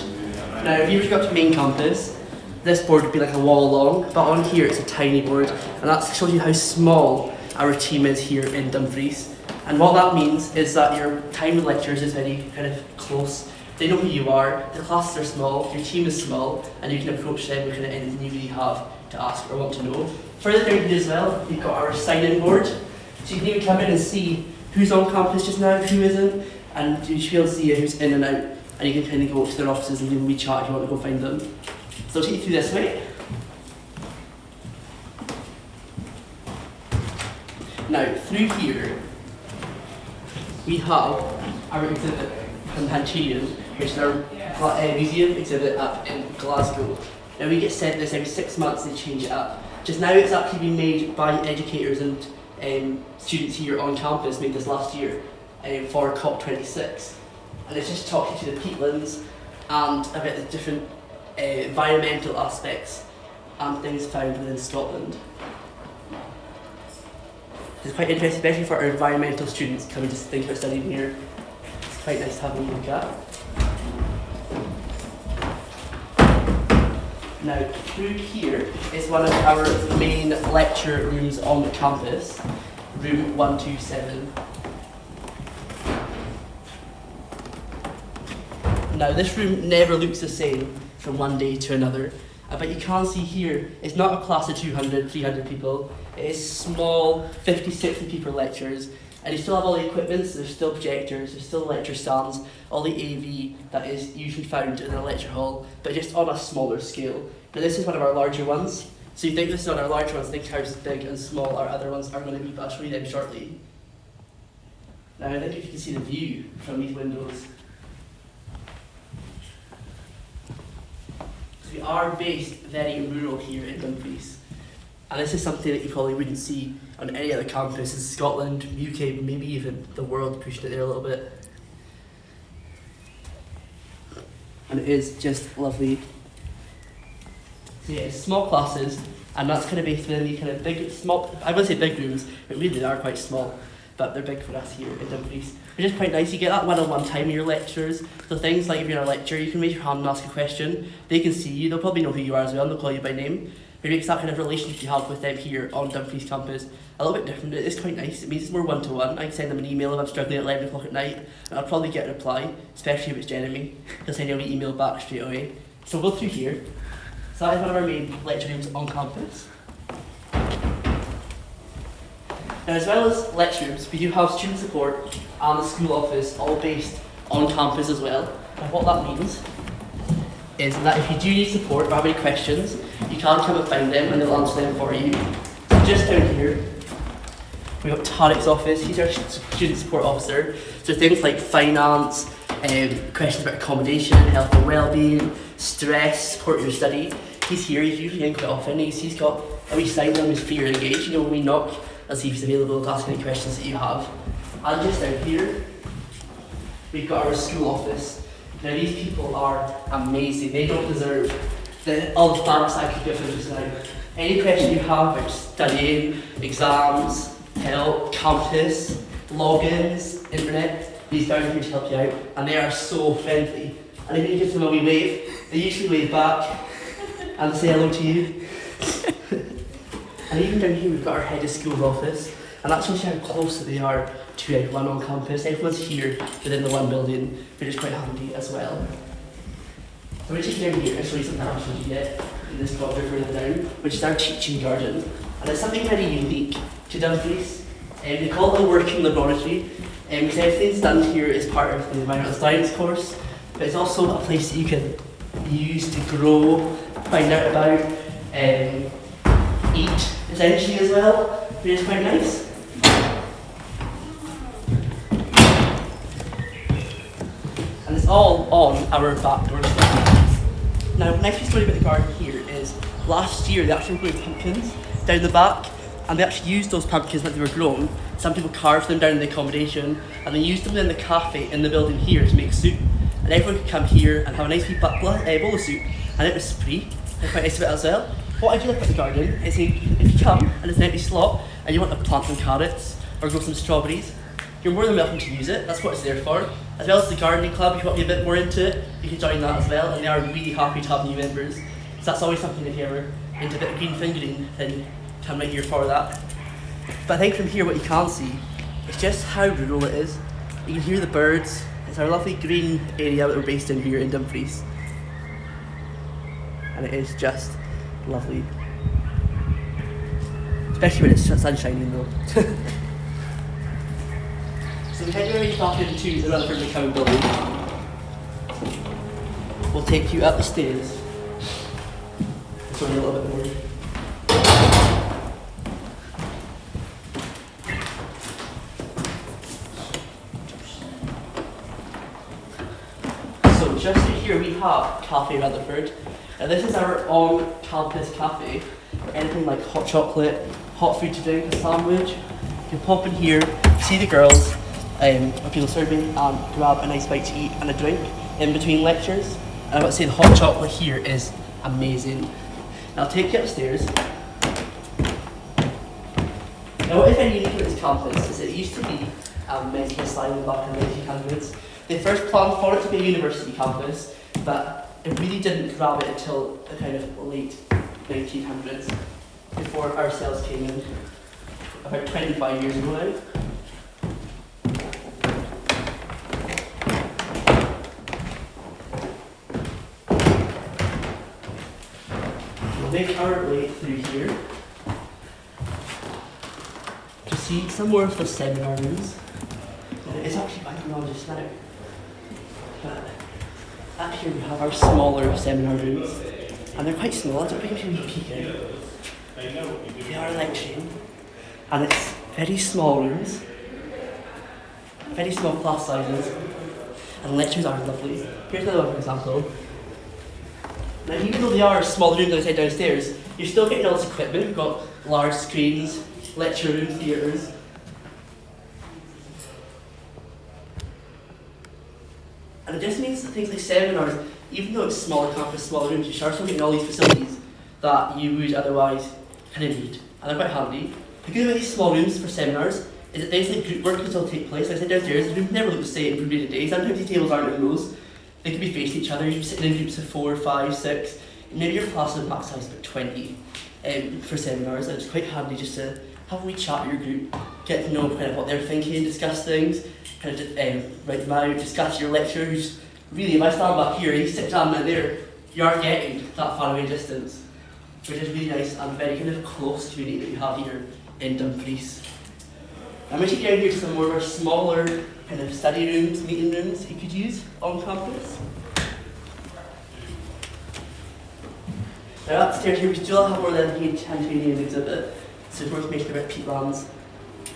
Now if you were to go up to main campus, this board would be like a wall long, but on here it's a tiny board, and that shows you how small our team is here in Dumfries. And what that means is that your time with lecturers is very kind of close. They know who you are, the classes are small, your team is small, and you can approach them with kind of anything you really have to ask or want to know. Further down here as well, we've got our sign-in board. So you can even come in and see who's on campus just now, who isn't, and you should be able to see who's in and out, and you can kind of go to their offices and give them a wee chat if you want to go find them. So I'll take you through this way. Now, through here, we have our exhibit from Hunterian, which is our museum exhibit up in Glasgow. Now we get sent this every 6 months, they change it up. Just now it's actually been made by educators and students here on campus, made this last year for COP26. And it's just talking to the peatlands and about the different environmental aspects and things found within Scotland. It's quite interesting, especially for our environmental students coming to think about studying here. It's quite nice to have a look at. Now, through here is one of our main lecture rooms on the campus, room 127. Now, this room never looks the same from one day to another, but you can see here, it's not a class of 200, 300 people, it is small, 50, 60 people lectures, and you still have all the equipment, so there's still projectors, there's still lecture stands, all the AV that is usually found in a lecture hall, but just on a smaller scale. Now this is one of our larger ones, so you think this is one of our larger ones, think how big and small our other ones are going to be, but I'll show you them shortly. Now I think if you can see the view from these windows. So we are based very rural here in Dumfries, and this is something that you probably wouldn't see on any other campus in Scotland, UK, maybe even the world, pushing it there a little bit. And it is just lovely. So yeah, it's small classes, and that's kind of based within the kind of big, small, I wouldn't say big rooms, but really they are quite small, but they're big for us here in Dumfries. Which is quite nice, you get that one-on-one time in your lectures, so things like if you're in a lecture, you can raise your hand and ask a question, they can see you, they'll probably know who you are as well, and they'll call you by name. It makes that kind of relationship you have with them here on Dumfries campus a little bit different. It is quite nice, it means it's more one-to-one. I can send them an email if I'm struggling at 11 o'clock at night, and I'll probably get a reply, especially if it's Jeremy. He'll send you an email back straight away. So we'll go through here. So that is one of our main lecture rooms on campus. Now, as well as lecture rooms, we do have student support and the school office all based on campus as well. And what that means is that if you do need support or have any questions, you can come and find them and they'll answer them for you. So just down here, we've got Tarek's office. He's our student support officer. So things like finance, questions about accommodation, health and well-being, stress, support your study. He's here, he's usually in quite often. He's got a wee sign on his free or engaged. You know, when we knock, I'll see if he's available to ask any questions that you have. And just out here, we've got our school office. Now these people are amazing. They don't deserve all the thanks I could give them just now. Any question you have about studying, exams, help, campus, logins, internet, these guys are here to help you out, and they are so friendly. And if you give them a wee wave, they usually wave back and say hello to you. And even down here we've got our head of school's office, and that shows you how close they are to everyone on campus. Everyone's here within the one building, which is quite handy as well. So we're just down here, I'll show you something else you get in this quadrant further down, which is our teaching garden. And it's something very unique to Dumfries. They call it a working laboratory, because everything's done here is part of the environmental science course, but it's also a place that you can use to grow, find out about, eat essentially as well, which is quite nice. all on our back door. Now, next story about the garden here is last year they actually grew pumpkins down the back, and they actually used those pumpkins that they were grown. Some people carved them down in the accommodation, and they used them in the cafe in the building here to make soup. And everyone could come here and have a nice wee bowl of soup, and it was free. They're quite nice about it as well. What I do like about the garden is if you come and it's an empty slot and you want to plant some carrots or grow some strawberries, you're more than welcome to use it. That's what it's there for. As well as the gardening club, if you want to be a bit more into it, you can join that as well, and they are really happy to have new members. So that's always something, if you're ever into a bit of green fingering, then come right here for that. But I think from here what you can see is just how rural it is. You can hear the birds. It's our lovely green area that we're based in here in Dumfries. And it is just lovely. Especially when it's sun shining though. So we head right back into the Rutherford McCowan building. We'll take you up the stairs. It's only a little bit more. So just here we have Cafe Rutherford. And this is our on-campus cafe. Anything like hot chocolate, hot food to drink, a sandwich. You can pop in here, see the girls, or people serving, and grab a nice bite to eat and a drink in between lectures. And I want to say the hot chocolate here is amazing. Now I'll take you upstairs. Now what is very unique about this campus is it used to be a men's asylum back in the 1800s. They first planned for it to be a university campus, but it really didn't grab it until the kind of late 1900s, before ourselves came in, about 25 years ago now. We'll make our way through here to see some more of the seminar rooms. It's actually banging on just now. But up here we have our smaller seminar rooms, and they're quite small. I don't think you can peek in. They are lecturing, and it's very small rooms, very small class sizes, and lectures are lovely. Here's another one, for example. Now, even though they are small rooms, like I said, downstairs, you're still getting all this equipment. We've got large screens, lecture rooms, theatres. And it just means that things like seminars, even though it's smaller campus, smaller rooms, you're still getting all these facilities that you would otherwise kind of need. And they're quite handy. The good about these small rooms for seminars is that things like group work can still take place. Like I said downstairs, the room never look the same from day to day. Sometimes these tables aren't in rows. They can be facing each other. You're sitting in groups of 4, 5, 6. Maybe your class is max size about 20 for seminars. And it's quite handy just to have a wee chat with your group, get to know kind of what they're thinking, discuss things, kind of write them out, discuss your lectures. Really, if I stand back here and you sit down there, you aren't getting that far away distance, which is really nice and very kind of close community that we have here in Dumfries. I'm going to take you down here to some more of our smaller kind of study rooms, meeting rooms that you could use on campus. Now upstairs here we still have more than the Antiquarian exhibit, so more information about peatlands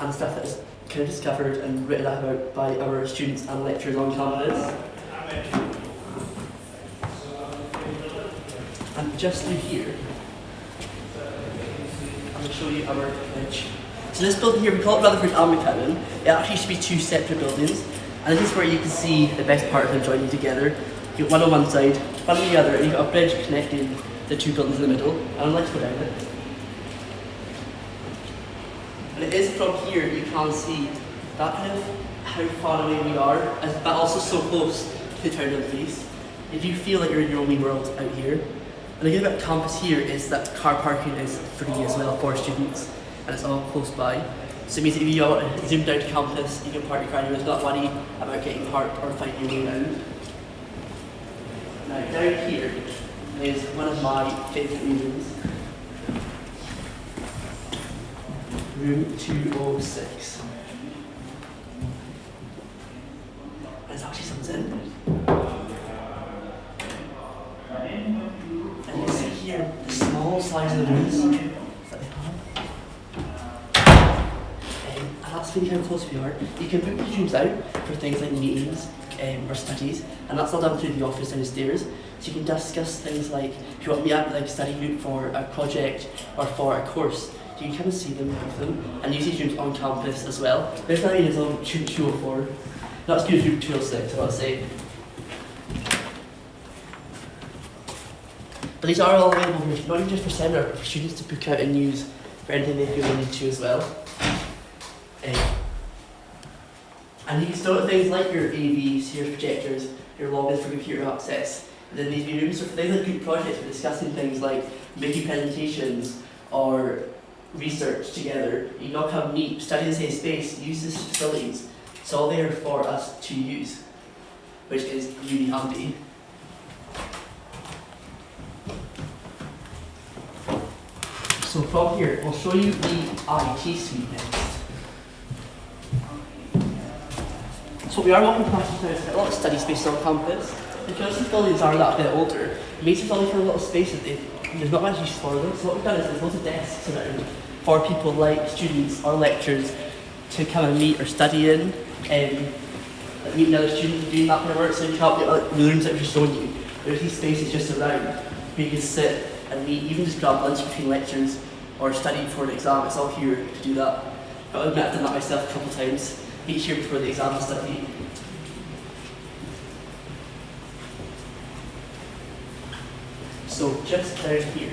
and stuff that is kind of discovered and written about by our students and lecturers on campus. And just through here, I'm going to show you our bridge. So this building here, we call it Rutherford and McCowan. It actually used to be 2 separate buildings, and this is where you can see the best part of them joining together. You've got one on one side, one on the other, and you've got a bridge connecting the 2 buildings in the middle, and I'd like to go down it. And it is from here you can see that kind of how far away we are, but also so close to the town of Dumfries. You do feel like you're in your own wee world out here. And the good about campus here is that car parking is free as well for students, and it's all close by. So it means that if you want to zoom down to campus, you can park your car anywhere, not worry about getting parked or finding your way down. Now down here is one of my favourite rooms. Room 206. There's actually something in there. And you see here the small size of the rooms that they have. And that's really how close we are. You can book your rooms out for things like meetings or studies, and that's all done through the office downstairs. So you can discuss things like if you want to meet up like a study group for a project or for a course. You can kind of see them with them and use these rooms on campus as well. There's that is on 204. That's good room 206, I want to say. But these are all available here, not even just for seminar, but for students to book out and use for anything they feel they need to as well. And you can start things like your AVs, your projectors, your logins for computer access. And then these rooms are for things like group projects, for discussing things like making presentations or research together. You can all come meet, study in the same space, use these facilities. It's all there for us to use, which is really handy. So from here, we'll show you the IT suite next. So we are walking past there's a lot of study spaces on campus. Because these buildings are that bit older, it means there's only a lot of spaces there's not much use for them. So what we've done is there's loads of desks around for people like students or lecturers to come and meet or study in, like meeting other students doing that kind of work. So you can't get the rooms that we've just shown you. There's these spaces just around where you can sit and meet, even just grab lunch between lectures or study before the exam. It's all here to do that. But I've done that myself a couple of times. Meet here before the exam and study. So just down here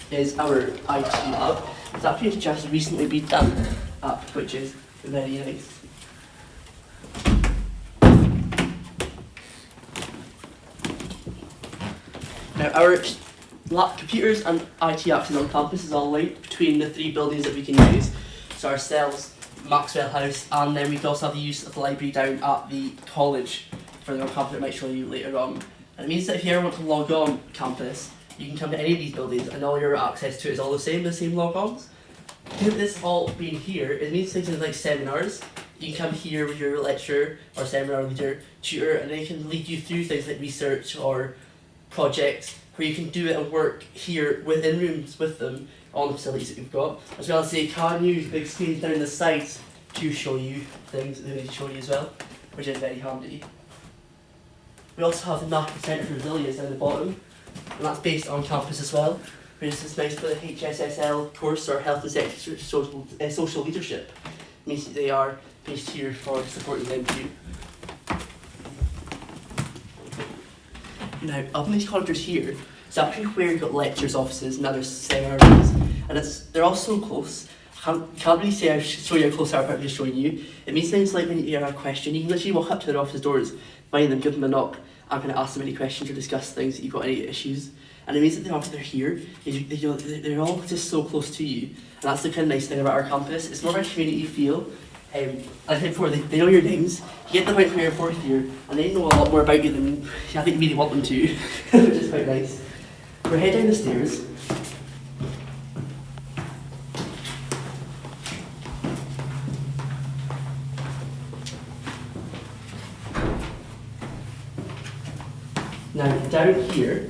is our IT lab. It's actually just recently been done up, which is very nice. Now our computers and IT access on campus is all linked between the three buildings that we can use. So ourselves, Maxwell House, and then we can also have the use of the library down at the college for the campus that I might show you later on. And it means that if you ever want to log on campus, you can come to any of these buildings and all your access to it is all the same logons. With this all being here, it means things like seminars. You can come here with your lecturer or seminar leader, tutor, and they can lead you through things like research or projects where you can do it and work here within rooms with them on the facilities that we've got, as well as they can use big screens down the sides to show you things that they need to show you as well, which is very handy. We also have the National Centre for Resilience down the bottom, and that's based on campus as well. For instance, nice for the HSSL course or Health and Sexual Social Leadership. It means that they are based here for supporting them too. Now, up in these corridors here, it's actually where you've got lectures, offices, and other seminar rooms, and they're all so close. I can't really say I'll show you how close they are, but I'm just showing you. It means things like when you have a question, you can literally walk up to their office doors, find them, give them a knock, and kind of ask them any questions or discuss things that you've got any issues. And it means that after they're here, they're all just so close to you. And that's the kind of nice thing about our campus. It's more of a community feel. Like I said before, they know your names. You get the point for your fourth year, and they know a lot more about you than I think you really want them to, which is quite nice. We're heading down the stairs. Now, down here,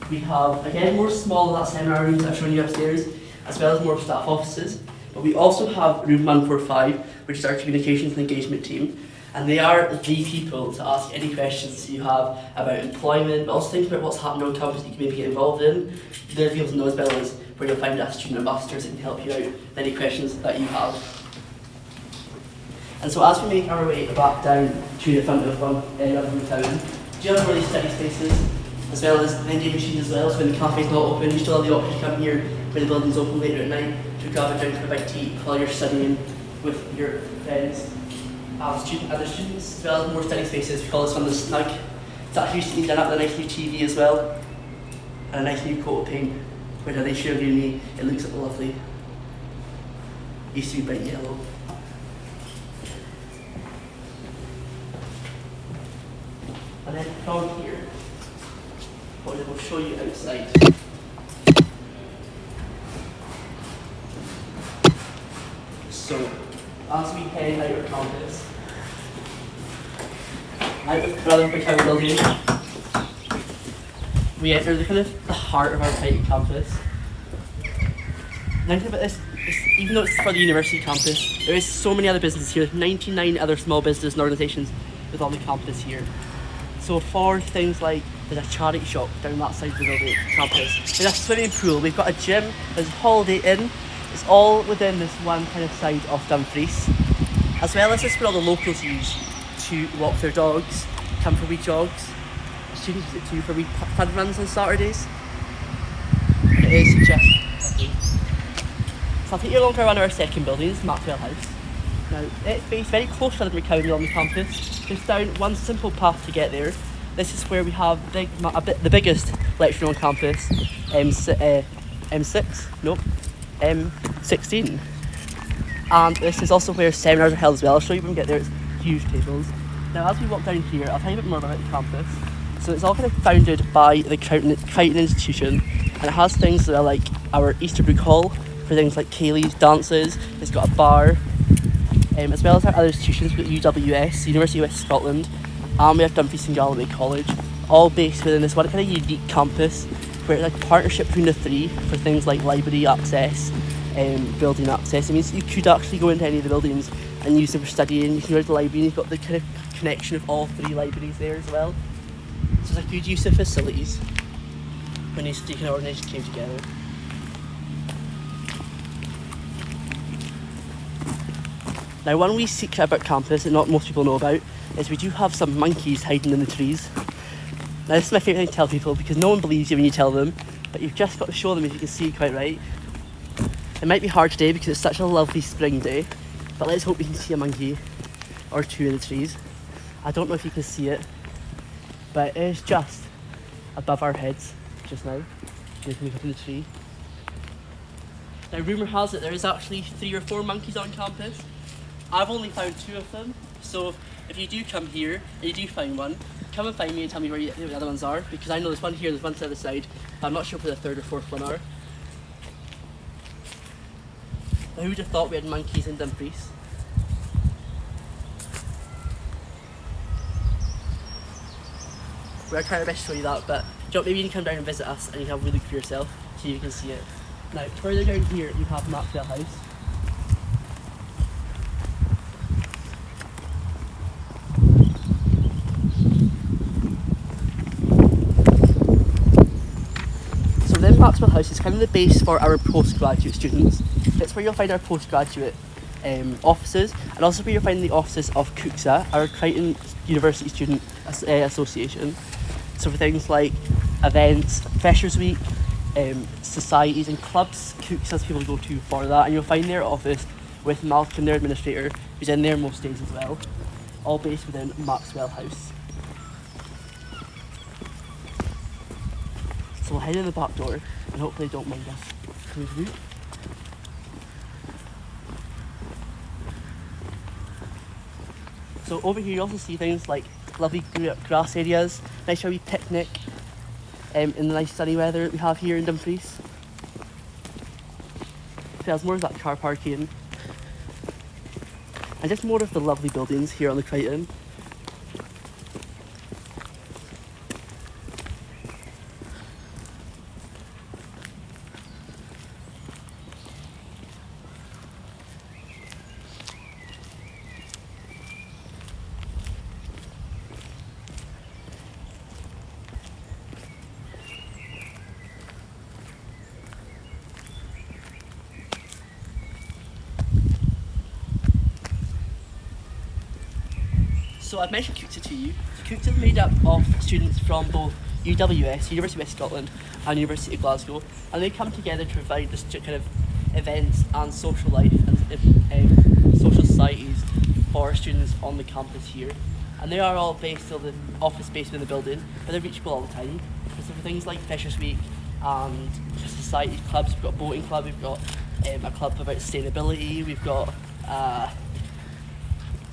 we have, again, more small than that seminar rooms I've shown you upstairs, as well as more staff offices. But we also have room 145, which is our communications and engagement team. And they are the people to ask any questions you have about employment, but also think about what's happening on campus that you can maybe get involved in. They're the people to know as well as where you'll find us student ambassadors that can help you out with any questions that you have. And so as we make our way back down to the front of town, do you have more of these study spaces, as well as vending machines as well, so when the cafe's not open, you still have the option to come here when the building's open later at night to grab a drink or a bite to eat while you're studying with your friends. Other students, as well as more study spaces. We call this one the snug. It's actually recently done up with a nice new TV as well, and a nice new coat of paint, which I think should agree with me, it looks lovely. It used to be bright yellow. And then from here, we'll show you outside. So, as we head out of campus, out of Brotherhood Town Building, we enter the kind of the heart of our tight campus. Nice thing about this is, even though it's for the university campus, there is so many other businesses here. 99 other small business and organisations with on the campus here. So for things like, there's a charity shop down that side of the building campus. There's a swimming pool. We've got a gym. There's a Holiday Inn. It's all within this one kind of side of Dumfries. As well as this where all the locals use to walk their dogs, come for wee jogs. Students use it too for wee fun runs on Saturdays. It is just lovely. So I'll take you along for one of our second buildings, Maxwell House. Now, it's based very close to the County on the campus, just down one simple path to get there. This is where we have the biggest lecture room on campus, M16. And this is also where seminars are held as well. I'll show you when we get there. It's huge tables. Now, as we walk down here, I'll tell you a bit more about the campus. So it's all kind of founded by the Crichton Institution, and it has things that are like our Easterbrook Hall for things like Kaylee's dances. It's got a bar, as well as our other institutions. We've got UWS, University of West Scotland, and we have Dumfries and Galloway College, all based within this one kind of unique campus where it's like a partnership between the three for things like library access, building access. It means you could actually go into any of the buildings and use them for studying. You can go to the library and you've got the kind of connection of all three libraries there as well. So it's a good use of facilities when these three kind of organisations came together. Now, one wee secret about campus that not most people know about is we do have some monkeys hiding in the trees. Now, this is my favourite thing to tell people because no one believes you when you tell them, but you've just got to show them if you can see quite right. It might be hard today because it's such a lovely spring day, but let's hope we can see a monkey or two in the trees. I don't know if you can see it, but it is just above our heads just now. Looking up in the tree. Now, rumour has it there is actually 3 or 4 monkeys on campus. I've only found 2 of them, so if you do come here and you do find one, come and find me and tell me where the other ones are, because I know there's one here, there's one to the other side, but I'm not sure where the 3rd or 4th one are. Now, who would have thought we had monkeys in Dumfries? We're trying our best to show you that, but maybe you can come down and visit us and you can have a look for yourself so you can see it. Now, further down here you have Maxwell House. So within Maxwell House is kind of the base for our postgraduate students. It's where you'll find our postgraduate offices, and also where you'll find the offices of CUCSA, our Crichton University Student Association. So for things like events, Freshers Week, societies and clubs, CUCSA's people go to for that, and you'll find their office with Malcolm, their administrator, who's in there most days as well, all based within Maxwell House. So we'll head in the back door, and hopefully they don't mind us coming through. So over here you also see things like lovely grass areas, nice shall we picnic in the nice sunny weather we have here in Dumfries. There's more of that car parking and just more of the lovely buildings here on the Crichton. So I've mentioned CUCSA to you. So CUCSA is made up of students from both UWS, University of West Scotland, and University of Glasgow, and they come together to provide this kind of events and social life and social societies for students on the campus here. And they are all based on the office space within the building, but they're reachable all the time. So for things like Freshers Week and society clubs, we've got a boating club, we've got a club about sustainability, we've got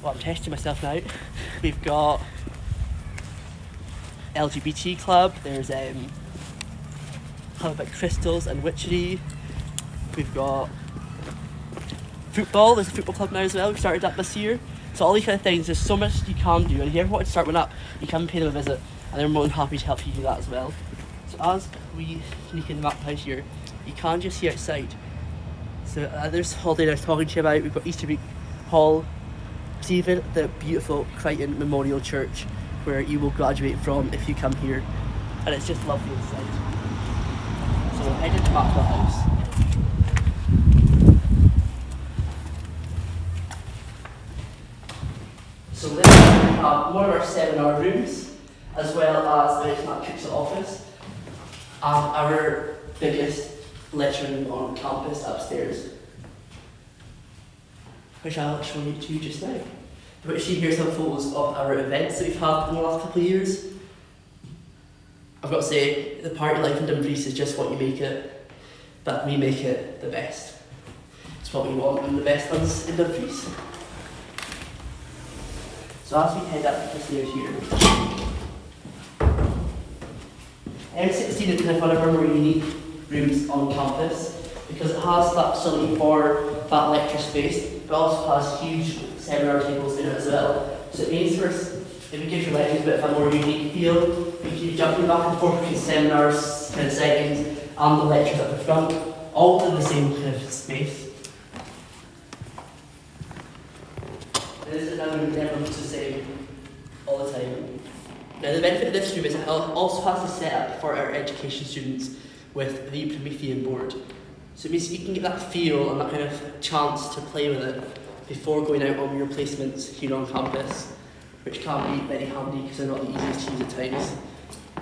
well, I'm testing myself now. We've got LGBT club, there's a club about crystals and witchery. We've got football, there's a football club now as well, we started that this year. So all these kind of things, there's so much you can do, and if you ever want to start one up, you can pay them a visit, and they're more than happy to help you do that as well. So as we sneak in the map house here, you can just see outside, So there's Holiday I was talking to you about. We've got Easterbrook Hall, it's even the beautiful Crichton Memorial Church where you will graduate from if you come here, and it's just lovely inside. So head into Maxwell House. So then we have one of our seminar rooms, as well as the Matt Cook's office, and our biggest lecture room on campus upstairs, which I'll show you to just now. But see here some photos of our events that we've had in the last couple of years. I've got to say, the party life in Dumfries is just what you make it, but we make it the best. It's what we want, and the best ones in Dumfries. So as we head up the stairs here, M16 is kind of one of our more unique rooms on campus because it has that facility for that lecture space, but also has huge seminar tables in it as well. So it means if it gives your lectures a bit of a more unique feel, we keep jumping back and forth between seminars, kind of settings, and the lectures at the front, all in the same kind of space. And this is another room that everyone looks the same all the time. Now the benefit of this room is it also has a setup for our education students with the Promethean board. So it means you can get that feel and that kind of chance to play with it before going out on your placements here on campus, which can be very handy because they're not the easiest to use at times.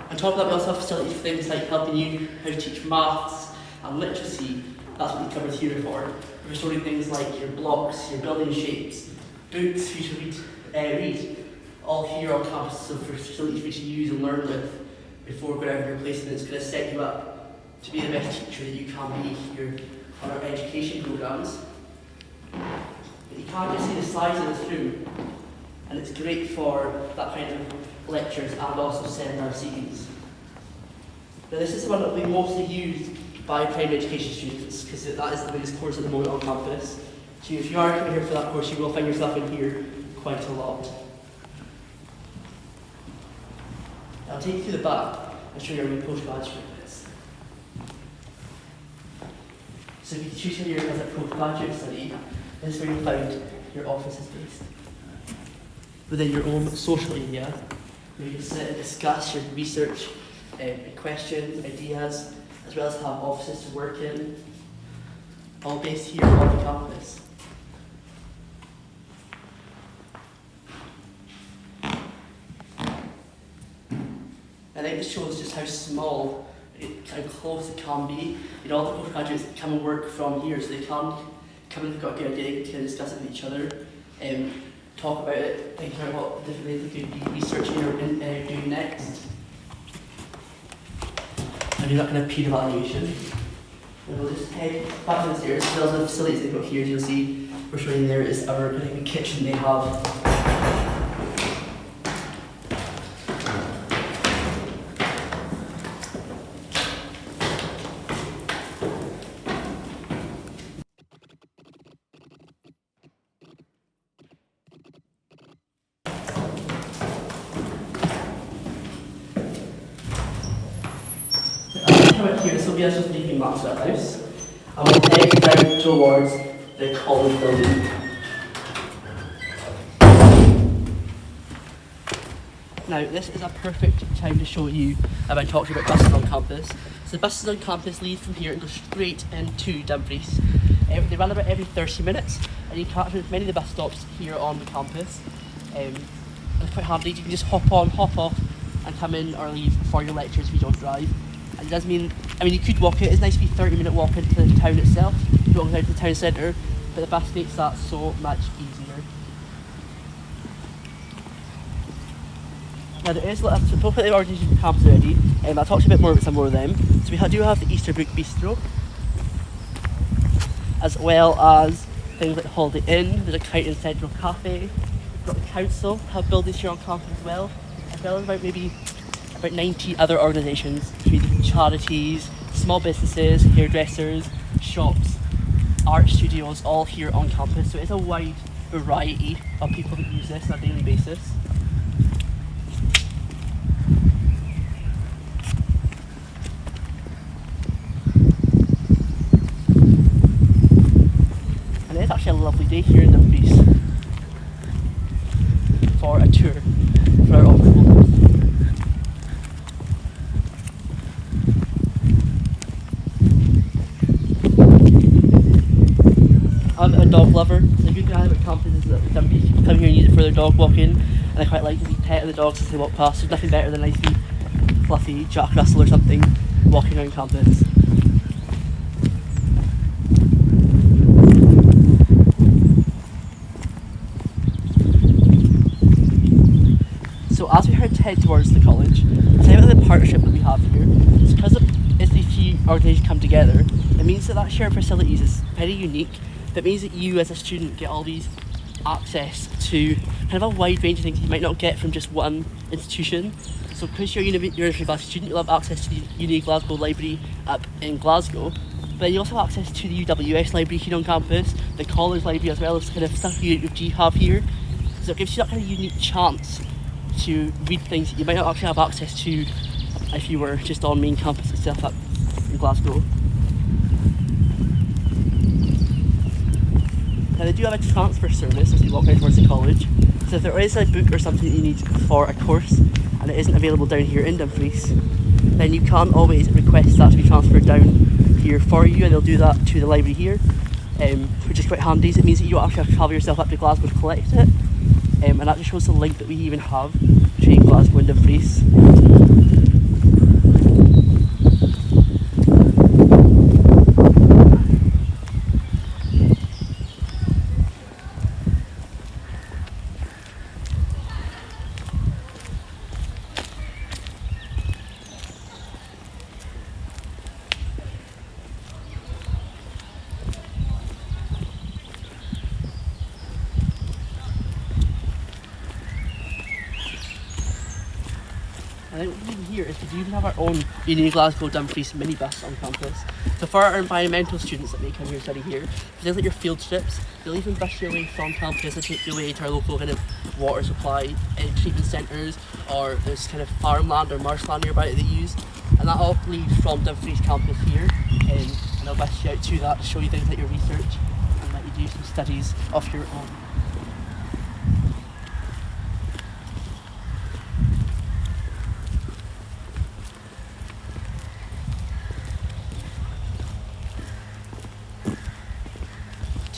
On top of that, we also have facilities for things like helping you how to teach maths and literacy. That's what the cupboard's here for. Restoring things like your blocks, your building shapes, books for you to read, all here on campus, so for facilities for you to use and learn with before going out on your placement. It's going to set you up to be the best teacher that you can be here on our education programmes. But you can't just see the size of this room, and it's great for that kind of lectures and also seminar settings. Now this is the one that will be mostly used by primary education students because that is the biggest course at the moment on campus. So if you are coming here for that course, you will find yourself in here quite a lot. I'll take you through the back and show you our postgraduate bits. So if you choose here as a postgraduate study, this is where you'll find your office is based. Within your own social area, where you can sit and discuss your research, questions, ideas, as well as have offices to work in, all based here on the campus. I think this shows just how small, how close it can be. You know, all the postgraduates come and work from here, so they can come and got a good idea, can discuss it with each other, talk about it, think about what different things they could be researching or doing next. And do that kind of peer evaluation. And we'll just head back downstairs. So those are the facilities they've got here, as you'll see, we're showing there is our kind of kitchen they have. Here, this will be us just leaving Maxwell House, and we'll head down towards the college building. Now, this is a perfect time to show you about talking about buses on campus. So the buses on campus leave from here and go straight into Dumfries. They run about every 30 minutes, and you can catch many of the bus stops here on the campus. It's quite handy. You can just hop on, hop off, and come in or leave for your lectures if you don't drive. And it does mean, you could walk it. It's nice to be 30-minute walk into the town itself. You don't go down to the town centre, but the bus makes that so much easier. Now there is, so talk about the organisation campus already, I'll talk to you a bit more about some more of them. So we do have the Easterbrook Bistro, as well as things like the Holiday Inn, there's a Crichton Central Cafe, we've got the council, have buildings here on campus as well as about 90 other organisations, between charities, small businesses, hairdressers, shops, art studios, all here on campus. So it's a wide variety of people that use this on a daily basis. today here in Dumfries for a tour for our office holders. I'm a dog lover. The good thing I have at campus is that Dumfries people come here and use it for their dog walking, and I quite like to pet the dogs as they walk past. There's nothing better than a nice wee fluffy Jack Russell or something walking around campus. So as we head towards the college, say about the partnership that we have here, it's because it's these few organisations come together, it means that shared facilities is very unique. That means that you as a student get all these access to kind of a wide range of things you might not get from just one institution. So because you're a university Glasgow student, you'll have access to the Uni Glasgow Library up in Glasgow, but then you also have access to the UWS Library here on campus, the college library, as well as kind of stuff you have here. So it gives you that kind of unique chance to read things that you might not actually have access to if you were just on main campus itself up in Glasgow. Now they do have a transfer service as you walk down towards the college, so if there is a book or something that you need for a course and it isn't available down here in Dumfries, then you can always request that to be transferred down here for you, and they'll do that to the library here, which is quite handy. So it means that you don't actually have to travel yourself up to Glasgow to collect it, and that just shows the link that we even have between Glasgow and Dumfries. I think what we do here is we do even have our own Uni Glasgow Dumfries minibus on campus. So for our environmental students that may come here and study here, things like your field trips, they'll even bus you away from campus and take you away to our local kind of water supply and treatment centres, or there's kind of farmland or marshland nearby that they use. And that all leaves from Dumfries campus here, and they'll bus you out to that to show you things like your research and let you do some studies of your own.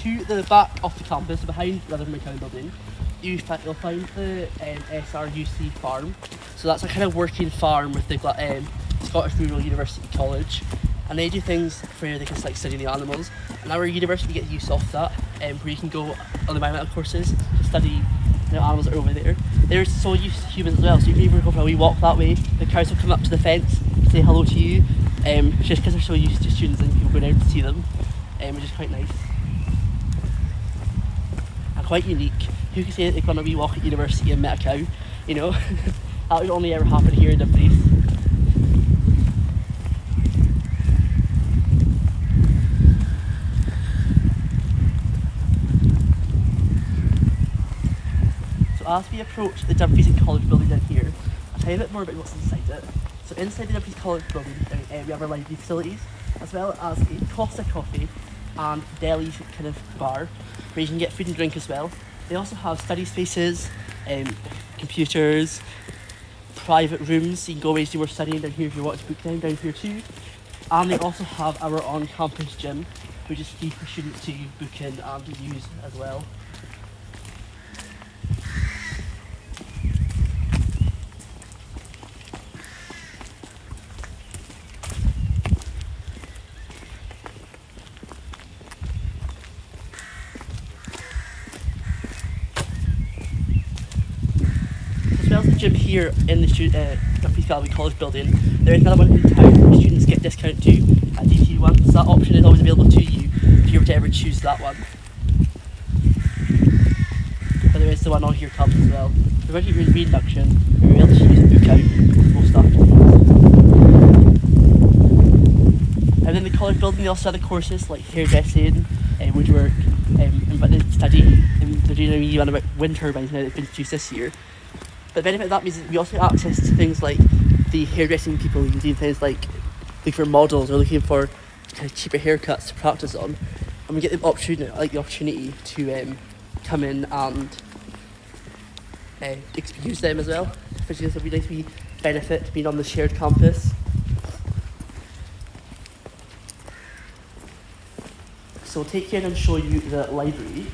To the back of the campus, behind Rutherford County Building, you'll find the SRUC farm. So that's a kind of working farm with the Scottish Rural University College, and they do things where they can like study the animals. And our university gets use of that, where you can go on environmental courses to study the animals that are over there. They're so used to humans as well, so you can even go for a wee walk that way. The cows will come up to the fence, say hello to you, just because they're so used to students and people going out to see them, which is quite nice. Quite unique. Who can say that they've gone a wee walk at university and met a cow, you know? That would only ever happen here in Dumfries. So as we approach the Dumfries College building down here, I'll tell you a bit more about what's inside it. So inside the Dumfries College building, we have our library facilities, as well as a Costa coffee and deli kind of bar, where you can get food and drink as well. They also have study spaces, computers, private rooms, so you can go away to do more studying down here if you want to book down here too. And they also have our on-campus gym, which is free for students to book in and to use as well. Gym here in the Dumfries College building. There is another one in town where students get discount to at DT1, so that option is always available to you if you were to ever choose that one. But there is the one on here campus as well. So when you're in reinduction, you're able to choose a book out most afternoons. And in the college building they also have the courses like hairdressing, woodwork, but they study, they're doing a wee one about wind turbines now that have been introduced this year. But the benefit of that means that we also have access to things like the hairdressing people who do things like looking for models or looking for kind of cheaper haircuts to practice on. and we get the opportunity to come in and use them as well. Which is a really nice benefit being on the shared campus. So I'll take you in and show you the library.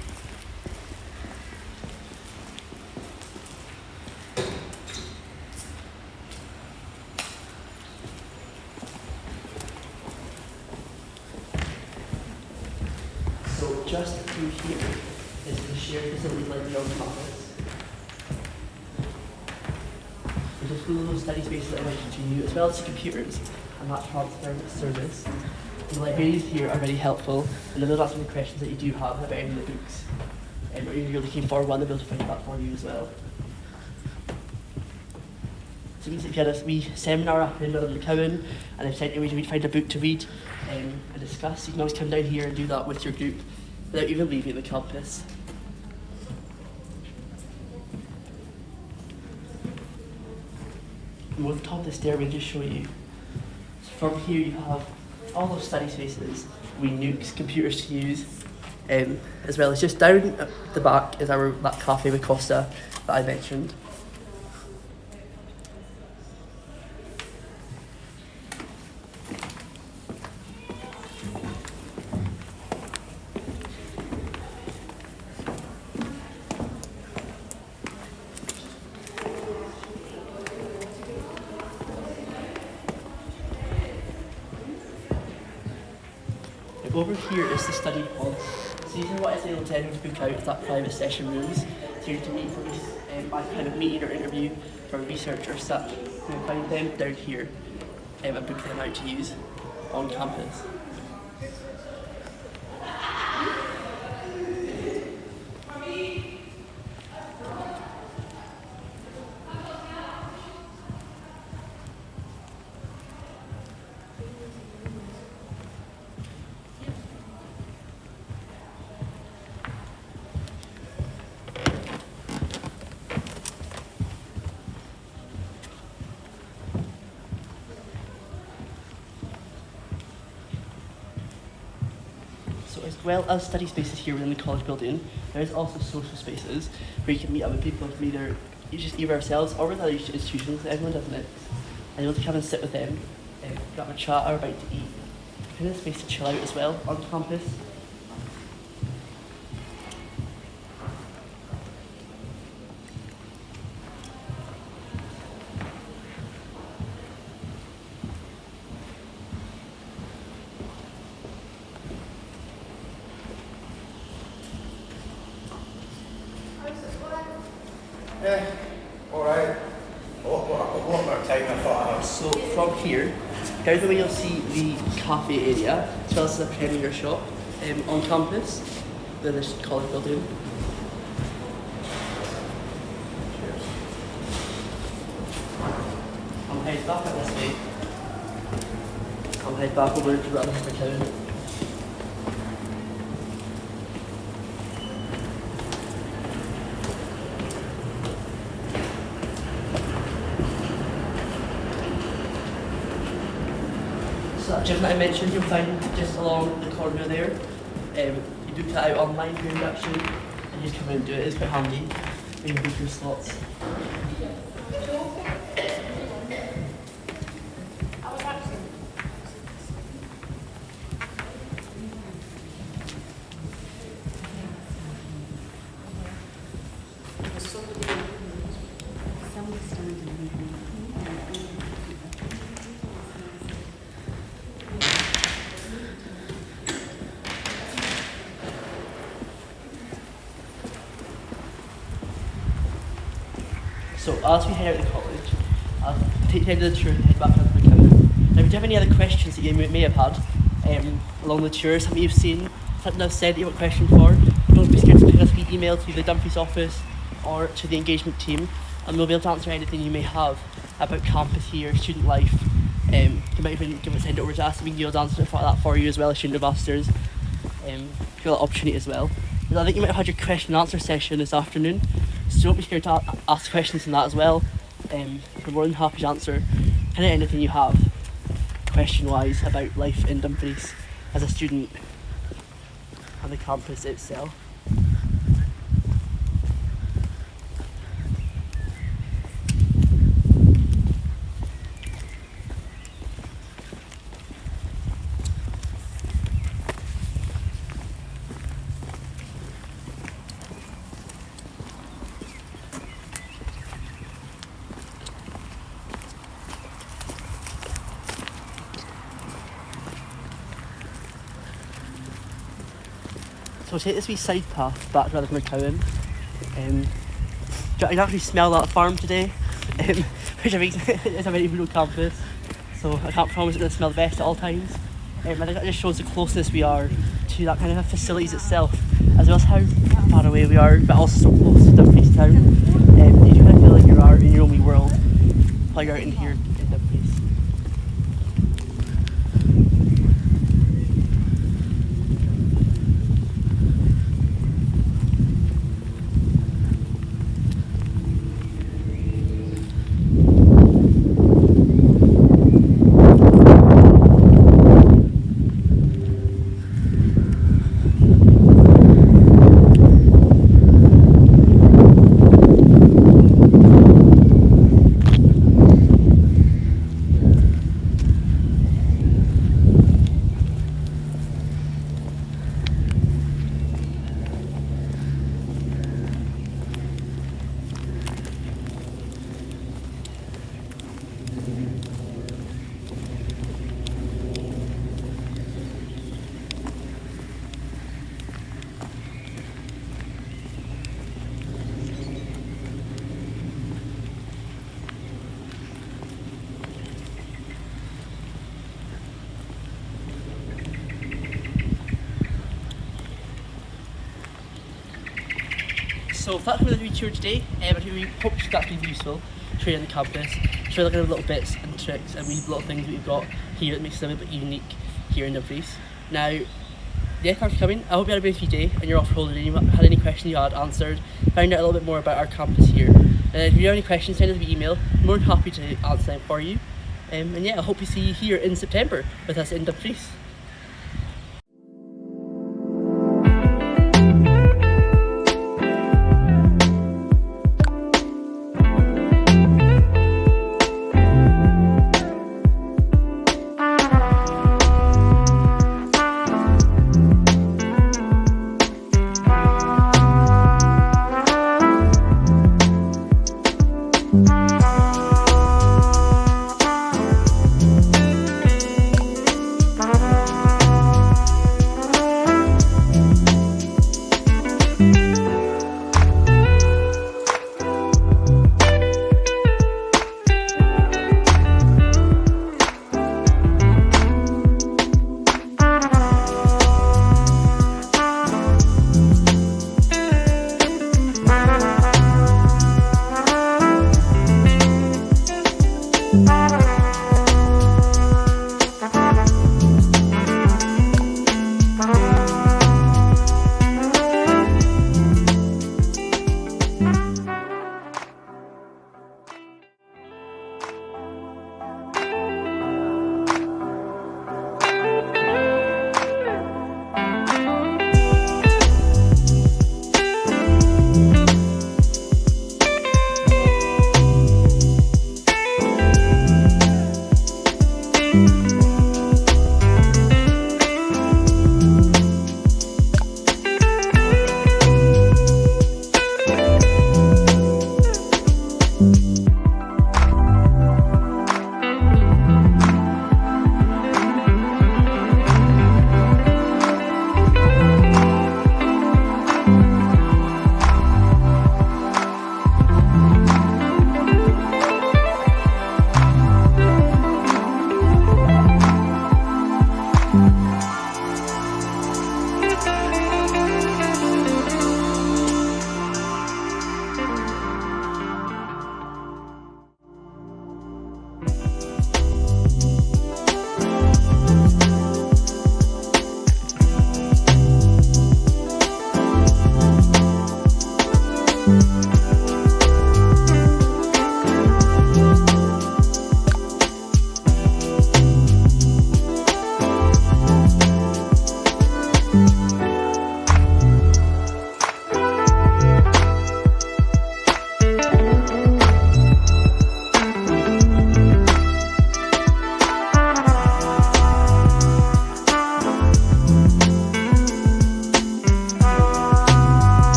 So just through here is the shared facilities library on campus. There's a School of Study spaces that I mentioned to you, as well as the computers and that transfer service. The libraries here are very helpful, and they'll answer any questions that you do have about any of the books. Or you're looking for one, they'll be able to find that for you as well. So it means if you had a wee seminar up in Little Cowan, and they've sent you to find a book to read and discuss, you can always come down here and do that with your group without even leaving the campus. And we'll top the stairway and just show you. So from here you have all those study spaces, we nooks, computers to use, as well as just down at the back is that cafe with Costa that I mentioned. Over here is the study hall. So these are what is able to book out that private session rooms. So you to meet for by kind of meeting or interview for research or such. You can find them down here and book them out to use on campus. As well as study spaces here within the college building, there is also social spaces where you can meet other people from either ourselves or with other institutions. Everyone does it. And you're able to come and sit with them, grab a chat or a bite to eat. There's a space to chill out as well on campus. Alright. What more time I thought I had. So from here, down the way you'll see the cafe area, as well as the premier shop on campus, where there's the college building. I'll head back up this way. I'll head back over to the other town. So that gym that I mentioned, you'll find just along the corner there. You book that out online for induction, and you come in and do it. It's quite handy when you book your slots. So as we head out of the college, I'll take you out of the tour and head back up to the counter. Now, if you have any other questions that you may have had along the tour, something you've seen, something I've said that you have a question for, don't be scared to ping us an email to the Dumfries office or to the engagement team, and we'll be able to answer anything you may have about campus here, student life. You might even send it over to us, and we can be able to answer that for you as well as student ambassadors. If you have that opportunity as well. I think you might have had your question and answer session this afternoon, so don't be scared to ask questions in that as well. We're more than happy to answer kind of anything you have, question-wise, about life in Dumfries as a student. and the campus itself. So we'll take this wee side path back to where the McCowan. I can actually smell that farm today, which I think is a very rural campus. So I can't promise it's going to smell the best at all times. I think that just shows the closeness we are to that kind of facilities itself, as well as how far away we are, but also so close to Dumfries town. You do kind of feel like you are in your own wee world while you're out in here in Dumfries. So that's been the wee tour today. I really hope that's been useful, showing you on the campus, showing the kind of little bits and tricks and wee little things that we've got here that makes it a little bit unique here in Dumfries. Now, yeah, thanks for coming. I hope you had a great day and you're off for holiday and you had any questions you had answered, find out a little bit more about our campus here. If you have any questions, send us an email. I'm more than happy to answer them for you. And yeah, I hope we see you here in September with us in Dumfries.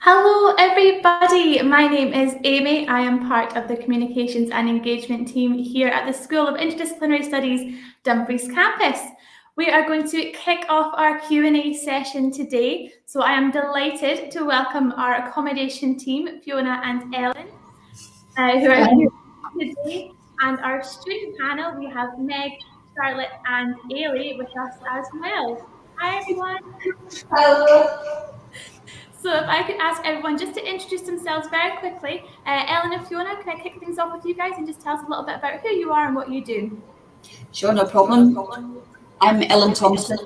Hello everybody, my name is Amy. I am part of the Communications and Engagement team here at the School of Interdisciplinary Studies, Dumfries Campus. We are going to kick off our Q&A session today. So I am delighted to welcome our accommodation team, Fiona and Ellen, who are here today. And our student panel, we have Meg, Charlotte and Ailey with us as well. Hi everyone. Hello. So if I could ask everyone just to introduce themselves very quickly. Ellen and Fiona, can I kick things off with you guys and just tell us a little bit about who you are and what you do? Sure, no problem. I'm Ellen Thompson,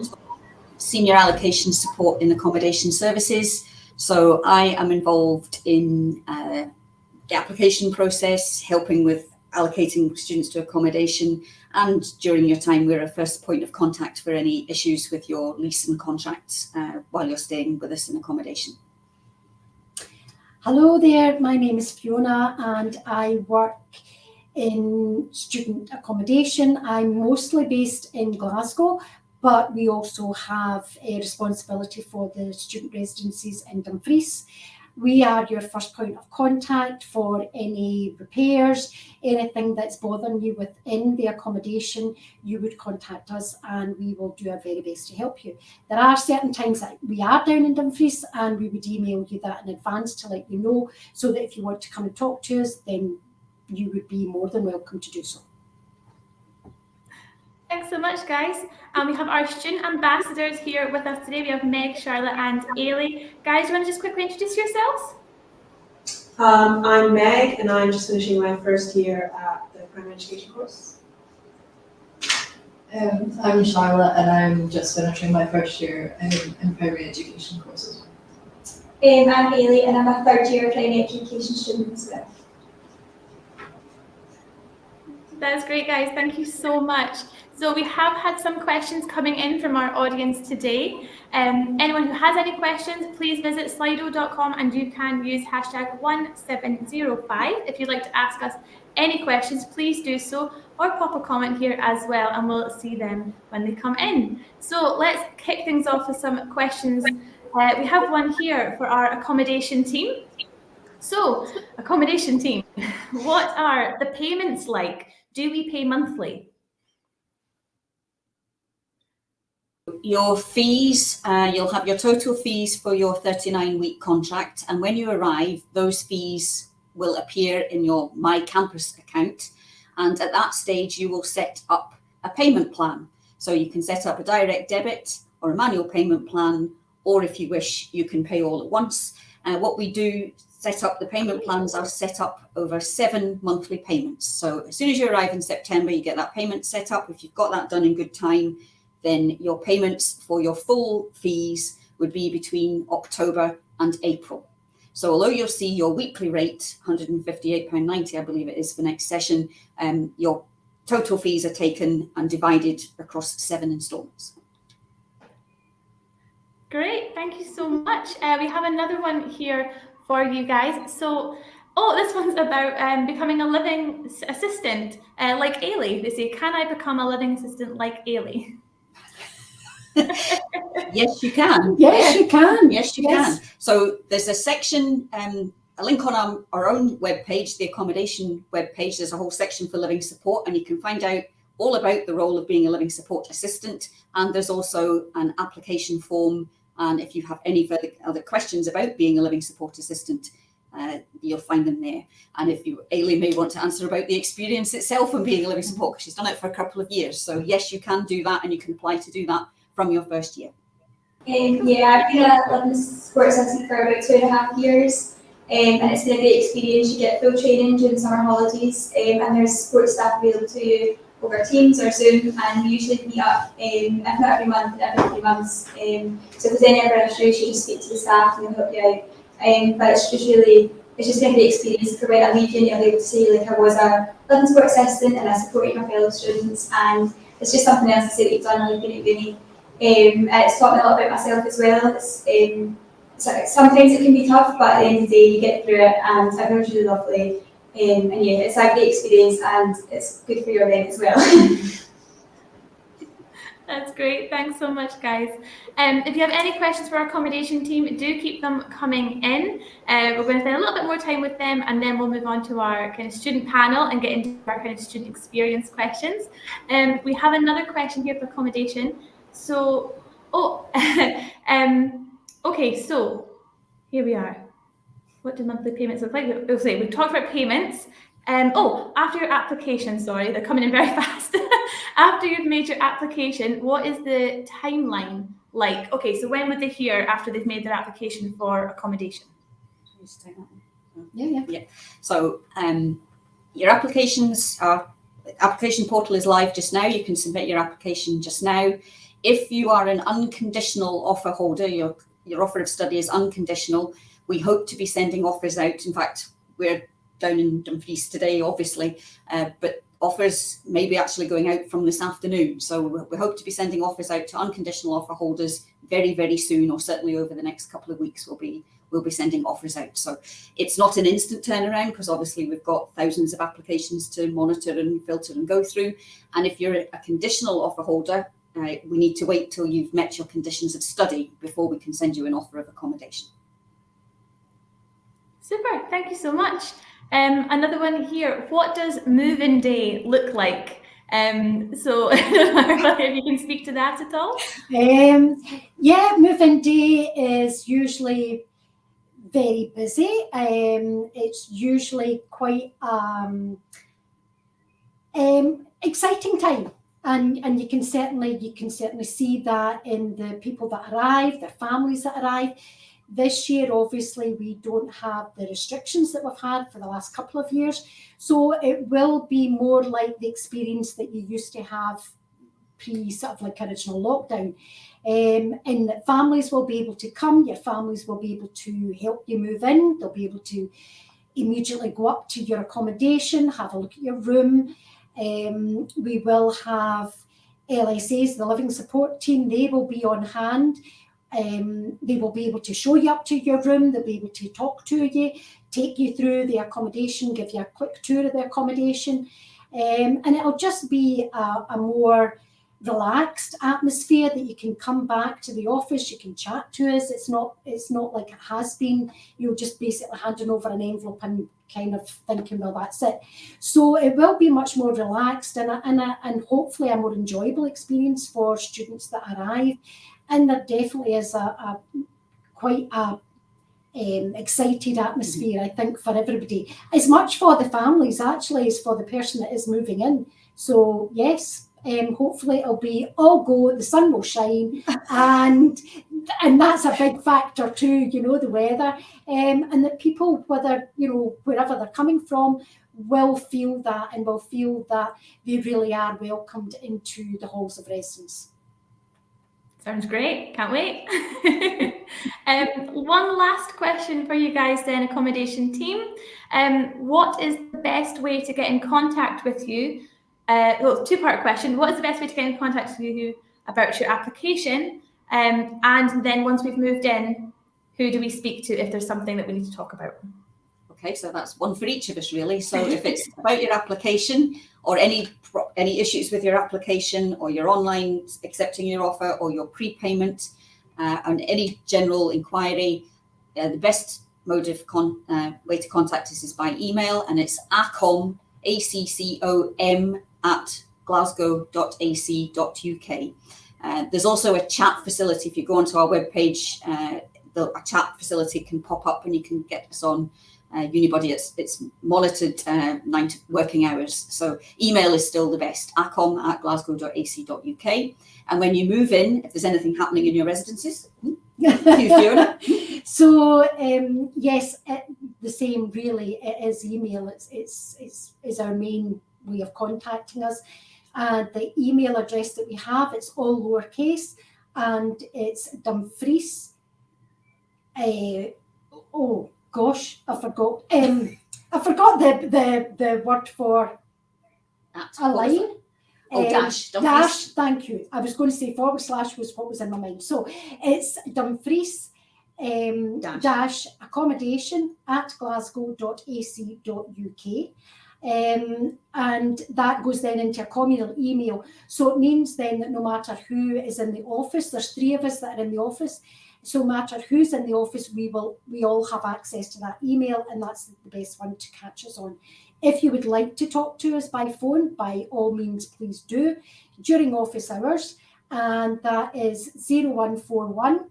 Senior Allocation Support in Accommodation Services. So I am involved in the application process, helping with allocating students to accommodation, and during your time we're a first point of contact for any issues with your lease and contracts while you're staying with us in accommodation. Hello there, my name is Fiona and I work in student accommodation. I'm mostly based in Glasgow, but we also have a responsibility for the student residencies in Dumfries. We are your first point of contact for any repairs, anything that's bothering you within the accommodation. You would contact us and we will do our very best to help you. There are certain times that we are down in Dumfries and we would email you that in advance to let you know, so that if you want to come and talk to us, then you would be more than welcome to do so. Thanks so much, guys. We have our student ambassadors here with us today. We have Meg, Charlotte, and Ailey. Guys, do you want to just quickly introduce yourselves? I'm Meg, and I'm just finishing my first year at the primary education course. I'm Charlotte, and I'm just finishing my first year in primary education courses. I'm Ailey, and I'm a third year primary education student as well. That's great, guys. Thank you so much. So we have had some questions coming in from our audience today. Anyone who has any questions, please visit slido.com and you can use hashtag 1705. If you'd like to ask us any questions, please do so, or pop a comment here as well, and we'll see them when they come in. So let's kick things off with some questions. We have one here for our accommodation team. So, accommodation team, what are the payments like? Do we pay monthly? Your fees, you'll have your total fees for your 39-week contract, and when you arrive, those fees will appear in your My Campus account, and at that stage you will set up a payment plan. So you can set up a direct debit or a manual payment plan, or if you wish, you can pay all at once. What we do, set up the payment plans are set up over 7 monthly payments. So as soon as you arrive in September, you get that payment set up. If you've got that done in good time, then your payments for your full fees would be between October and April. So although you'll see your weekly rate, £158.90, I believe it is for next session, your total fees are taken and divided across 7 instalments. Great, thank you so much. We have another one here for you guys. So, this one's about becoming a living assistant, like Ailey. They say, can I become a living assistant like Ailey? Yes, you can. Yes, you can. Yes, you can. So there's a section, a link on our own webpage, the accommodation webpage. There's a whole section for living support, and you can find out all about the role of being a living support assistant. And there's also an application form. And if you have any other questions about being a living support assistant, you'll find them there. And if Ailey may want to answer about the experience itself and being a living support, because she's done it for a couple of years. So yes, you can do that, and you can apply to do that from your first year. Yeah, I've been a living support assistant for about 2.5 years, and it's been a great experience. You get full training during the summer holidays, and there's support staff available to you over Teams or Zoom, and we usually meet up, if not every month, every 3 months. So if there's any other issues, you just speak to the staff and they'll help you out. But it's just been a great experience. For when I leave uni, I'll be able to say, like, I was a living support assistant and I supported my fellow students, and it's just something else to say that you've done while you've been at uni. It's taught me a lot about myself as well. Sometimes it can be tough, but at the end of the day, you get through it, and everyone's really lovely. And yeah, it's a great experience, and it's good for your rent as well. That's great. Thanks so much, guys. If you have any questions for our accommodation team, do keep them coming in. We're going to spend a little bit more time with them, and then we'll move on to our kind of student panel and get into our kind of student experience questions. We have another question here for accommodation. So, okay, so here we are. What do monthly payments look like? We talked about payments. After your application, sorry, they're coming in very fast. After you've made your application, what is the timeline like? Okay, so when would they hear after they've made their application for accommodation? Yeah. So your application portal is live just now. You can submit your application just now. If you are an unconditional offer holder, your offer of study is unconditional, we hope to be sending offers out. In fact, we're down in Dumfries today, obviously, but offers may be actually going out from this afternoon. So we hope to be sending offers out to unconditional offer holders very, very soon, or certainly over the next couple of weeks we'll be sending offers out. So it's not an instant turnaround, because obviously we've got thousands of applications to monitor and filter and go through. And if you're a conditional offer holder, we need to wait till you've met your conditions of study before we can send you an offer of accommodation. Super, thank you so much. Another one here. What does move-in day look like? So if you can speak to that at all? Yeah, move-in day is usually very busy. It's usually quite exciting time. And you can certainly see that in the people that arrive, their families that arrive. This year, obviously, we don't have the restrictions that we've had for the last couple of years. So it will be more like the experience that you used to have pre sort of like original lockdown. And that families will be able to come, your families will be able to help you move in, they'll be able to immediately go up to your accommodation, have a look at your room. We will have LSAs, the Living Support Team, they will be on hand. They will be able to show you up to your room, they'll be able to talk to you, take you through the accommodation, give you a quick tour of the accommodation. And it'll just be a more relaxed atmosphere that you can come back to the office, you can chat to us. It's not like it has been, you're just basically handing over an envelope and kind of thinking, well, that's it. So it will be much more relaxed and hopefully a more enjoyable experience for students that arrive. And there definitely is quite a excited atmosphere, I think, for everybody. As much for the families, actually, as for the person that is moving in. So, yes, hopefully it'll be all go, the sun will shine, and that's a big factor too, you know, the weather, and that people, whether, you know, wherever they're coming from, will feel that and will feel that they really are welcomed into the halls of residence. Sounds great. Can't wait. One last question for you guys then, accommodation team. What is the best way to get in contact with you? Well, two-part question. What is the best way to get in contact with you about your application? And then once we've moved in, who do we speak to if there's something that we need to talk about? Okay, so that's one for each of us, really. So if it's about your application or any issues with your application or your online accepting your offer or your prepayment and any general inquiry, the best mode of way to contact us is by email, and it's accom, ACCOM @glasgow.ac.uk. There's also a chat facility. If you go onto our webpage, a chat facility can pop up and you can get us on Unibody. It's monitored 9 working hours. So email is still the best, accom@glasgow.ac.uk. And when you move in, if there's anything happening in your residences, Fiona. So yes, the same really. It is email. It's our main way of contacting us. The email address that we have, it's all lowercase, and it's Dumfries. Oh gosh, I forgot. I forgot the word for a line. Dash. Dash, thank you. I was going to say / was what was in my mind. So it's Dumfries dash accommodation @glasgow.ac.uk. And that goes then into a communal email. So it means then that no matter who is in the office, there's 3 of us that are in the office. So no matter who's in the office, we all have access to that email, and that's the best one to catch us on. If you would like to talk to us by phone, by all means, please do during office hours, and that is 0141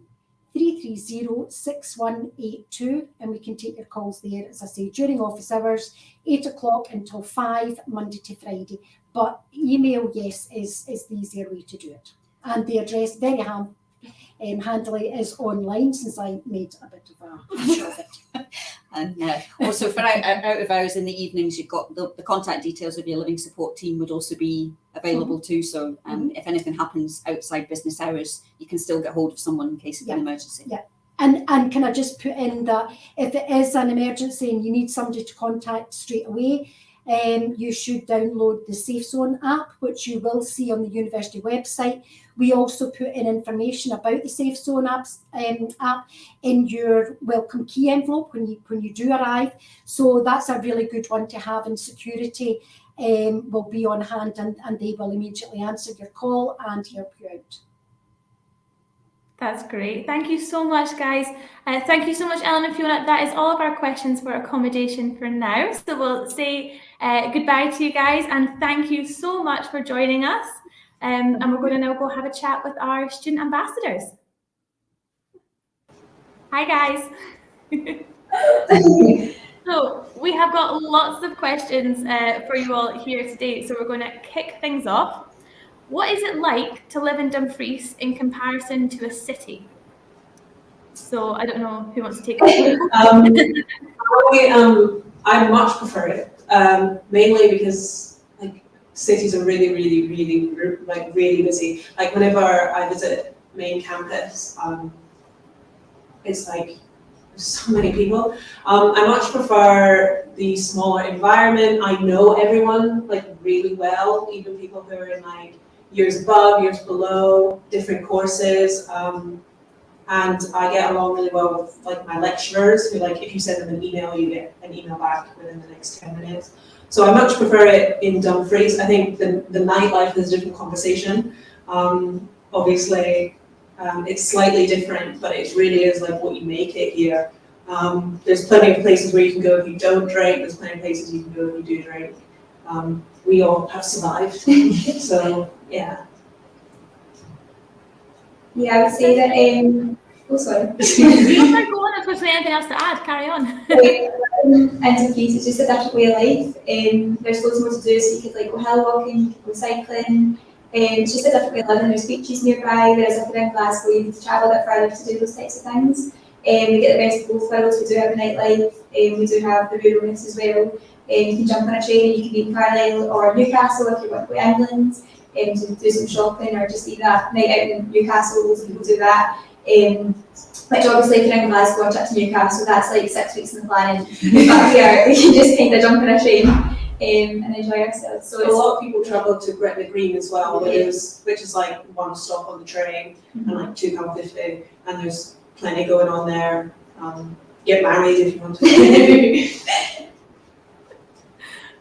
330 6182, and we can take your calls there, as I say, during office hours, 8 o'clock until 5, Monday to Friday. But email, yes, is the easier way to do it. And the address, very handily, is online, since I made a bit of a show of it. And also for out of hours in the evenings, you've got the contact details of your living support team would also be available too. So if anything happens outside business hours, you can still get hold of someone in case of an emergency. Yeah. And can I just put in that if it is an emergency and you need somebody to contact straight away, you should download the Safe Zone app, which you will see on the university website. We also put in information about the Safe Zone app in your welcome key envelope when you do arrive. So that's a really good one to have, and security will be on hand, and they will immediately answer your call and help you out. That's great. Thank you so much, guys. Thank you so much, Ellen and Fiona. That is all of our questions for accommodation for now. So we'll say goodbye to you guys, and thank you so much for joining us. And we're going to now go have a chat with our student ambassadors. Hi, guys. So we have got lots of questions for you all here today. So we're going to kick things off. What is it like to live in Dumfries in comparison to a city? So I don't know who wants to take it. I much prefer it, mainly because like cities are really, really, really like really busy. Like whenever I visit main campus, it's like there's so many people. I much prefer the smaller environment. I know everyone like really well, even people who are in like years above, years below, different courses. And I get along really well with like my lecturers who like if you send them an email, you get an email back within the next 10 minutes. So I much prefer it in Dumfries. I think the nightlife is a different conversation. Obviously, it's slightly different, but it really is like what you make it here. There's plenty of places where you can go if you don't drink. There's plenty of places you can go if you do drink. We all have survived. So yeah. Yeah, I would say that, oh sorry. You might go on if there's anything else to add, carry on. And Dumfries is just a different way of life. There's loads more to do, so you could like go hill walking, you could go cycling. It's just a different way of living. There's beaches nearby, whereas if you're in Glasgow, you need to travel a bit further to do those types of things. We get the best of both worlds. We do have a nightlife, we do have the ruralness as well. You can jump on a train and you can be in Carlisle or Newcastle if you want to go to England. To do some shopping or just eat that night out in Newcastle, loads of people do that. Which obviously if you're in Glasgow or trip to Newcastle, that's like 6 weeks in the planning. But here we can just kind of jump on a train and enjoy ourselves. So a lot of people travel to Gretna Green as well, which is like one stop on the train and like £2.50, and there's plenty going on there. Get married if you want to.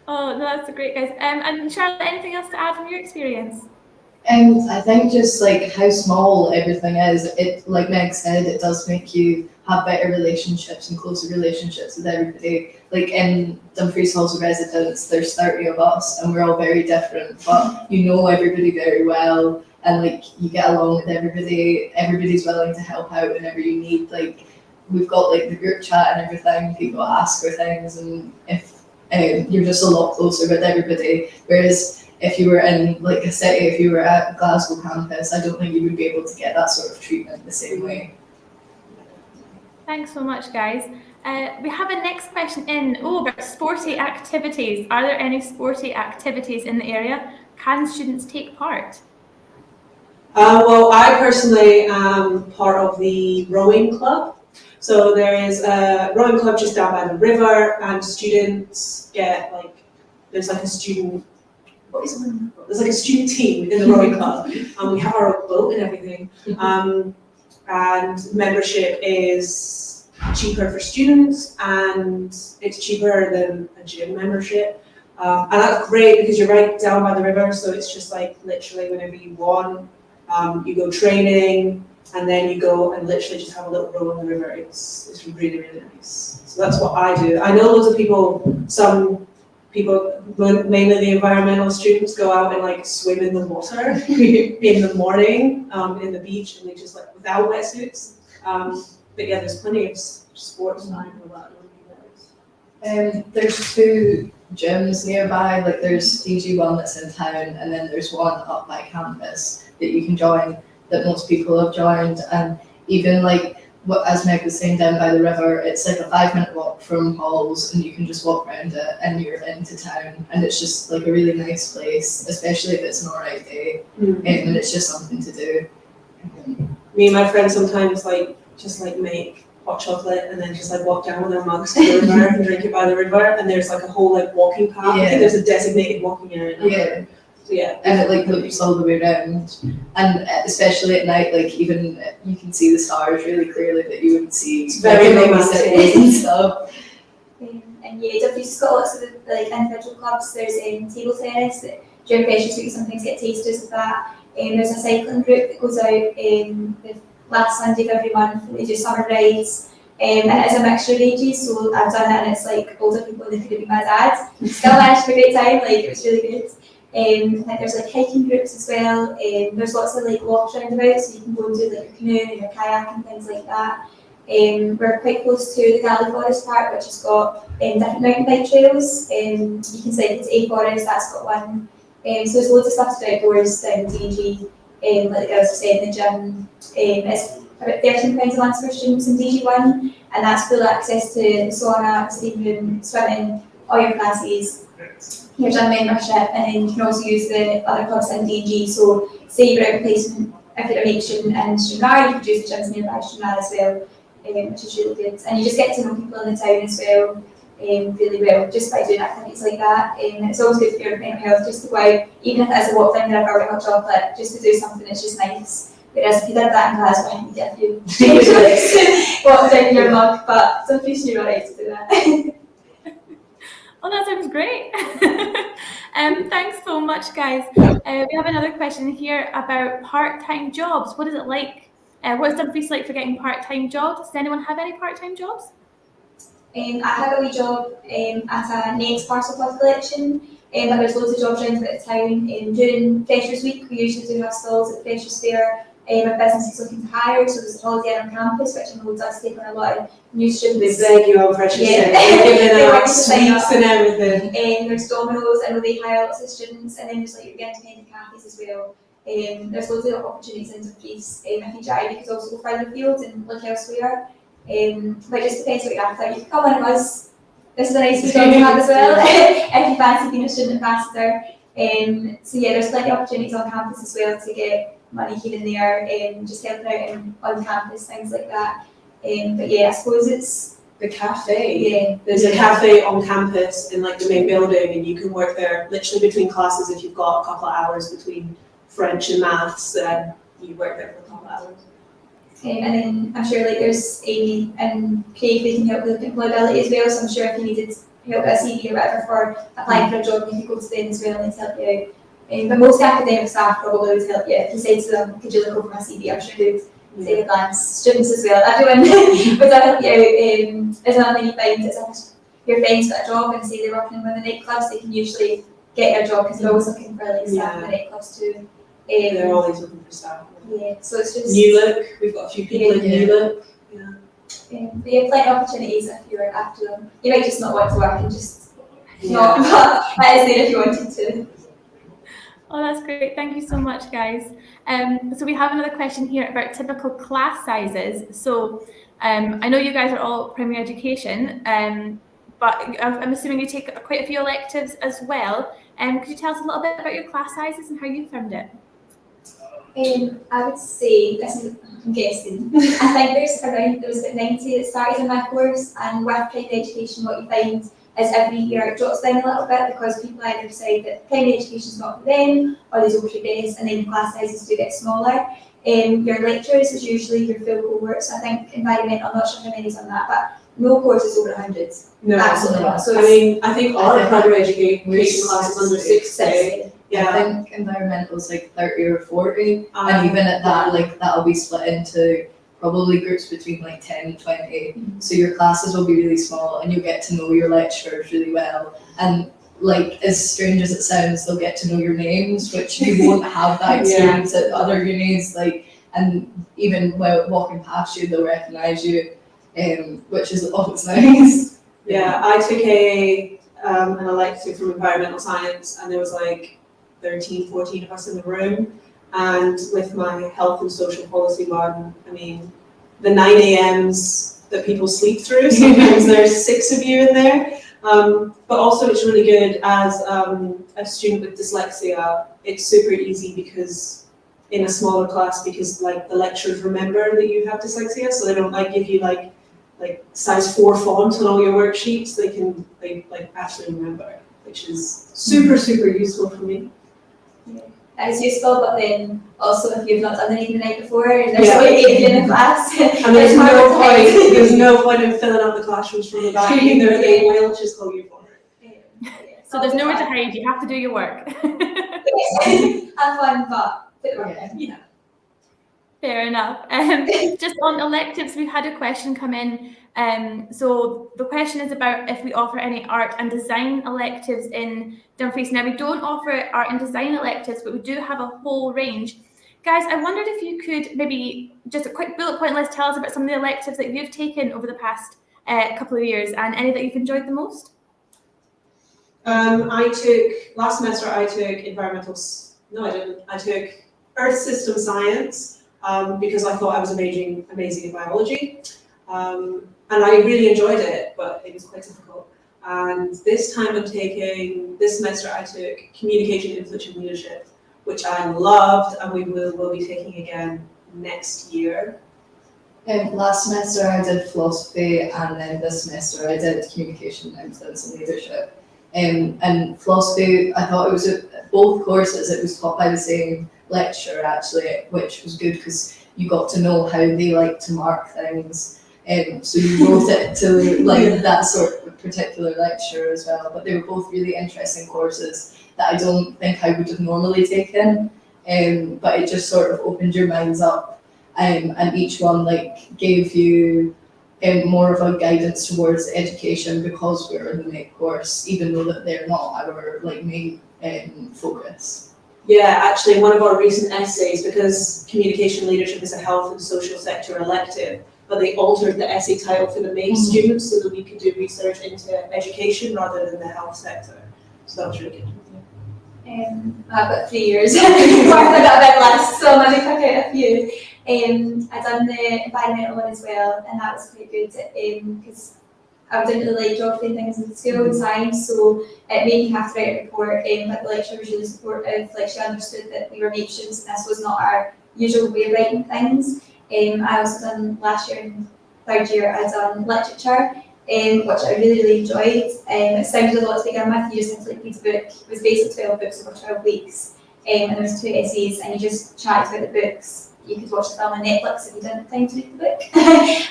Oh, no, that's great, guys. And Charlotte, anything else to add from your experience? I think just like how small everything is, it, like Meg said, it does make you have better relationships and closer relationships with everybody. Like in Dumfries Halls of Residence, there's 30 of us and we're all very different, but you know everybody very well and like you get along with everybody. Everybody's willing to help out whenever you need. Like we've got like the group chat and everything, people ask for things, and if you're just a lot closer with everybody. Whereas if you were in like a city, if you were at Glasgow campus, I don't think you would be able to get that sort of treatment the same way. Thanks so much, guys. We have a next question in. About sporty activities. Are there any sporty activities in the area? Can students take part? Well, I personally am part of the rowing club. So there is a rowing club just down by the river, and students get like, there's like a student team in the rowing club, and we have our own boat and everything. And membership is cheaper for students, and it's cheaper than a gym membership. And that's great because you're right down by the river, so it's just like literally whenever you want, you go training, and then you go and literally just have a little row on the river. It's really, really nice. So that's what I do. I know loads of people, some people, mainly the environmental students, go out and like swim in the water in the morning in the beach, and they just like without wetsuits. But yeah, there's plenty of sports time for that. There's 2 gyms nearby. Like there's DG1 that's in town, and then there's one up by campus that you can join, that most people have joined. And even like what, as Meg was saying, down by the river, it's like a 5-minute walk from Halls, and you can just walk around it and you're into town, and it's just like a really nice place, especially if it's an alright day. And it's just something to do. Me and my friends sometimes like just like make hot chocolate and then just like walk down with our mugs to the river and drink it by the river, and there's like a whole like walking path. I think there's a designated walking area. So yeah, and it like loops all the way around, and especially at night, like even you can see the stars really clearly that you wouldn't see. It's very romantic and stuff. And yeah, Dumfries has got lots of like individual clubs. There's table tennis that during Freshers' Week you sometimes get tasters of that. There's a cycling group that goes out the last Sunday of every month. They do summer rides. And it is a mixture of ages, so I've done it, and it's like older people, they could have been my dad. Still managed to have a great time, like it was really good. I think there's like hiking groups as well. There's lots of like walks round about, so you can go and do like your canoe and your kayak and things like that. We're quite close to the Galley Forest Park, which has got different mountain bike trails. You can cycle to A Forest, that's got one. So there's loads of stuff to do outdoors down DG, like the girls have said, in the gym. It's about £13 a month for students in DG1, and that's full access to the sauna, steam room, swimming, all your classes, your gym membership, and then you can also use the other clubs in DG. So say you're out in placement, if you're a mate student in Stranraer, you could use the gyms nearby Stranraer as well, which is really good. And you just get to know people in the town as well, really well, just by doing activities like that. It's always good for your mental health just to go out, even if it's a walk down the river with hot chocolate, just to do something that's just nice. Whereas if you did that in Glasgow, I think you'd get walk down your mug, but Dumfries, you're alright to do that. Oh, that sounds great. Thanks so much, guys. We have another question here about part-time jobs. What is it like? What is Dumfries like for getting part-time jobs? Does anyone have any part-time jobs? I had a wee job at a next parcel pod collection, but there's loads of jobs around about the town. During Freshers Week, we usually do have stalls at the Freshers Fair with businesses looking to hire. So there's a holiday on campus, which I know does take on a lot of new students. They beg you on Freshers Fair. They're giving out sweets and everything. There's Domino's, I know they hire lots of students, and then there's like your independent cafes as well. There's loads of opportunities in Dumfries. If you drive, you could also go further afield and look elsewhere. But it just depends what you're after. You can come on with us. This is a nice wee job to have as well, if you fancy being a student ambassador. So yeah, there's plenty of opportunities on campus as well to get money here and there, just helping out on campus, things like that. But yeah, I suppose it's the cafe. Yeah. There's a cafe on campus in like the main building, and you can work there literally between classes if you've got a couple of hours between French and maths, then you work there for a couple of hours. And then I'm sure like there's Amy and Craig, they can help with employability as well, so I'm sure if you needed help with a CV or whatever for applying for a job, you could go to them as well and they'd help you out. But most academic staff probably would help you. If you say to them, could you look over my CV, I'm sure they'd say a glance. Students as well, everyone would help you out. There's another thing you find is if your friends got a job and say they're working with the nightclubs, they can usually get your job because they're always looking for like staff in the nightclubs too. They're always looking for staff. Yeah, so it's just New Look, we've got a few people in New Look. Yeah. But you have plenty of opportunities if you were after them. You might just not want to work and just not, but that is there if you wanted to. Oh, that's great. Thank you so much, guys. So we have another question here about typical class sizes. So I know you guys are all primary education, but I'm assuming you take quite a few electives as well. Could you tell us a little bit about your class sizes and how you found it? I would say, I'm guessing, I think there was about 90 that started in my course, and with primary education what you find is every year it drops down a little bit because people either decide that primary education is not for them or they don't progress, and then class sizes do get smaller. Your lecturers is usually your full cohort, so I think environmental, I'm not sure how many is on that, but no course is over 100. No, absolutely not. So I think all our primary education classes under 60. Yeah. I think environmental is like 30 or 40, and even at that, like that'll be split into probably groups between like 10 and 20. So your classes will be really small, and you'll get to know your lecturers really well. And like, as strange as it sounds, they'll get to know your names, which you won't have that experience at other unis. Like, and even while walking past you, they'll recognise you, which is always nice. Yeah, I took an elective from environmental science, and there was like 13, 14 of us in the room. And with my health and social policy one, I mean, the 9 a.m.s that people sleep through, sometimes there's 6 of you in there. But also it's really good as a student with dyslexia. It's super easy because in a smaller class, because like the lecturers remember that you have dyslexia, so they don't like give you like size 4 font on all your worksheets. They actually remember, which is super, super useful for me. Yeah. That is useful, but then also if you've not done anything the night before and there's only 8 of you in the class, and there's no point in filling up the classrooms from the back either. They will just call you for it. So there's nowhere to hide, you have to do your work. Have fun, but put the work in. Yeah. Fair enough. Just on electives, we've had a question come in. So the question is about if we offer any art and design electives in Dumfries. Now, we don't offer art and design electives, but we do have a whole range. Guys, I wondered if you could maybe just a quick bullet point list tell us about some of the electives that you've taken over the past couple of years and any that you've enjoyed the most. Last semester I took I took Earth System Science because I thought I was amazing in biology. And I really enjoyed it, but it was quite difficult. And this semester I took Communication, Influence and Leadership, which I loved, and we will be taking again next year. Last semester I did philosophy, and then this semester I did Communication, Influence and Leadership. And philosophy, I thought it was both courses, it was taught by the same lecturer actually, which was good because you got to know how they like to mark things. So you wrote it to like that sort of particular lecturer as well. But they were both really interesting courses that I don't think I would have normally taken. But it just sort of opened your minds up, and each one like gave you more of a guidance towards education because we're in the main course, even though that they're not our like main focus. Yeah, actually, one of our recent essays, because communication leadership is a health and social sector elective, but they altered the essay title for the main students so that we could do research into education rather than the health sector. So that was really good. I've got 3 years before I got a bit less, so I'm going to pick out a few. I've done the environmental one as well, and that was quite good because I didn't really like geography and things in school and science, so it made me have to write a report, but the lecturer was really supportive. Like, she understood that we were MAPE students and this was not our usual way of writing things. I also done last year in third year, I done literature, which I really enjoyed. It sounded a lot to begin with. You just had to like read a book. It was basically 12 books over 12 weeks, and there was 2 essays, and you just chatted about the books. You could watch the film on Netflix if you didn't have time to read the book,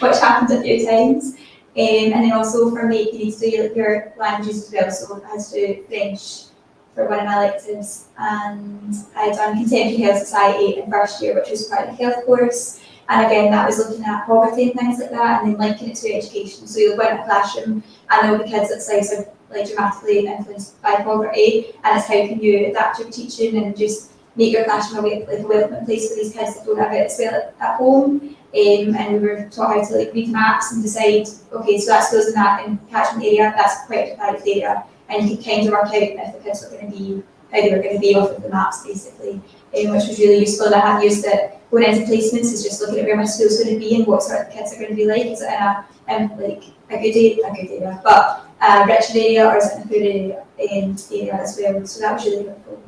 which happened a few times. And then also for me, you need to do your languages as well. So I had to do French for one of my electives, and I done Contemporary Health Society in first year, which was part of the health course. And again, that was looking at poverty and things like that, and then linking it to education. So you'll go in a classroom, and there'll be kids that size are like dramatically influenced by poverty, and it's how can you adapt your teaching and just make your classroom a welcoming place for these kids that don't have it as well at home. And we were taught how to like read maps and decide, okay, so that school's in that in catchment area, that's quite a deprived area, and you could kind of work out if the kids were going to be, how they were going to be off of the maps basically, which was really useful. And I have used it going into placements, is just looking at where my school's going to be and what sort of kids are going to be like. Is it in a good area, but a richer area, or is it in a poor area as well? So that was really helpful.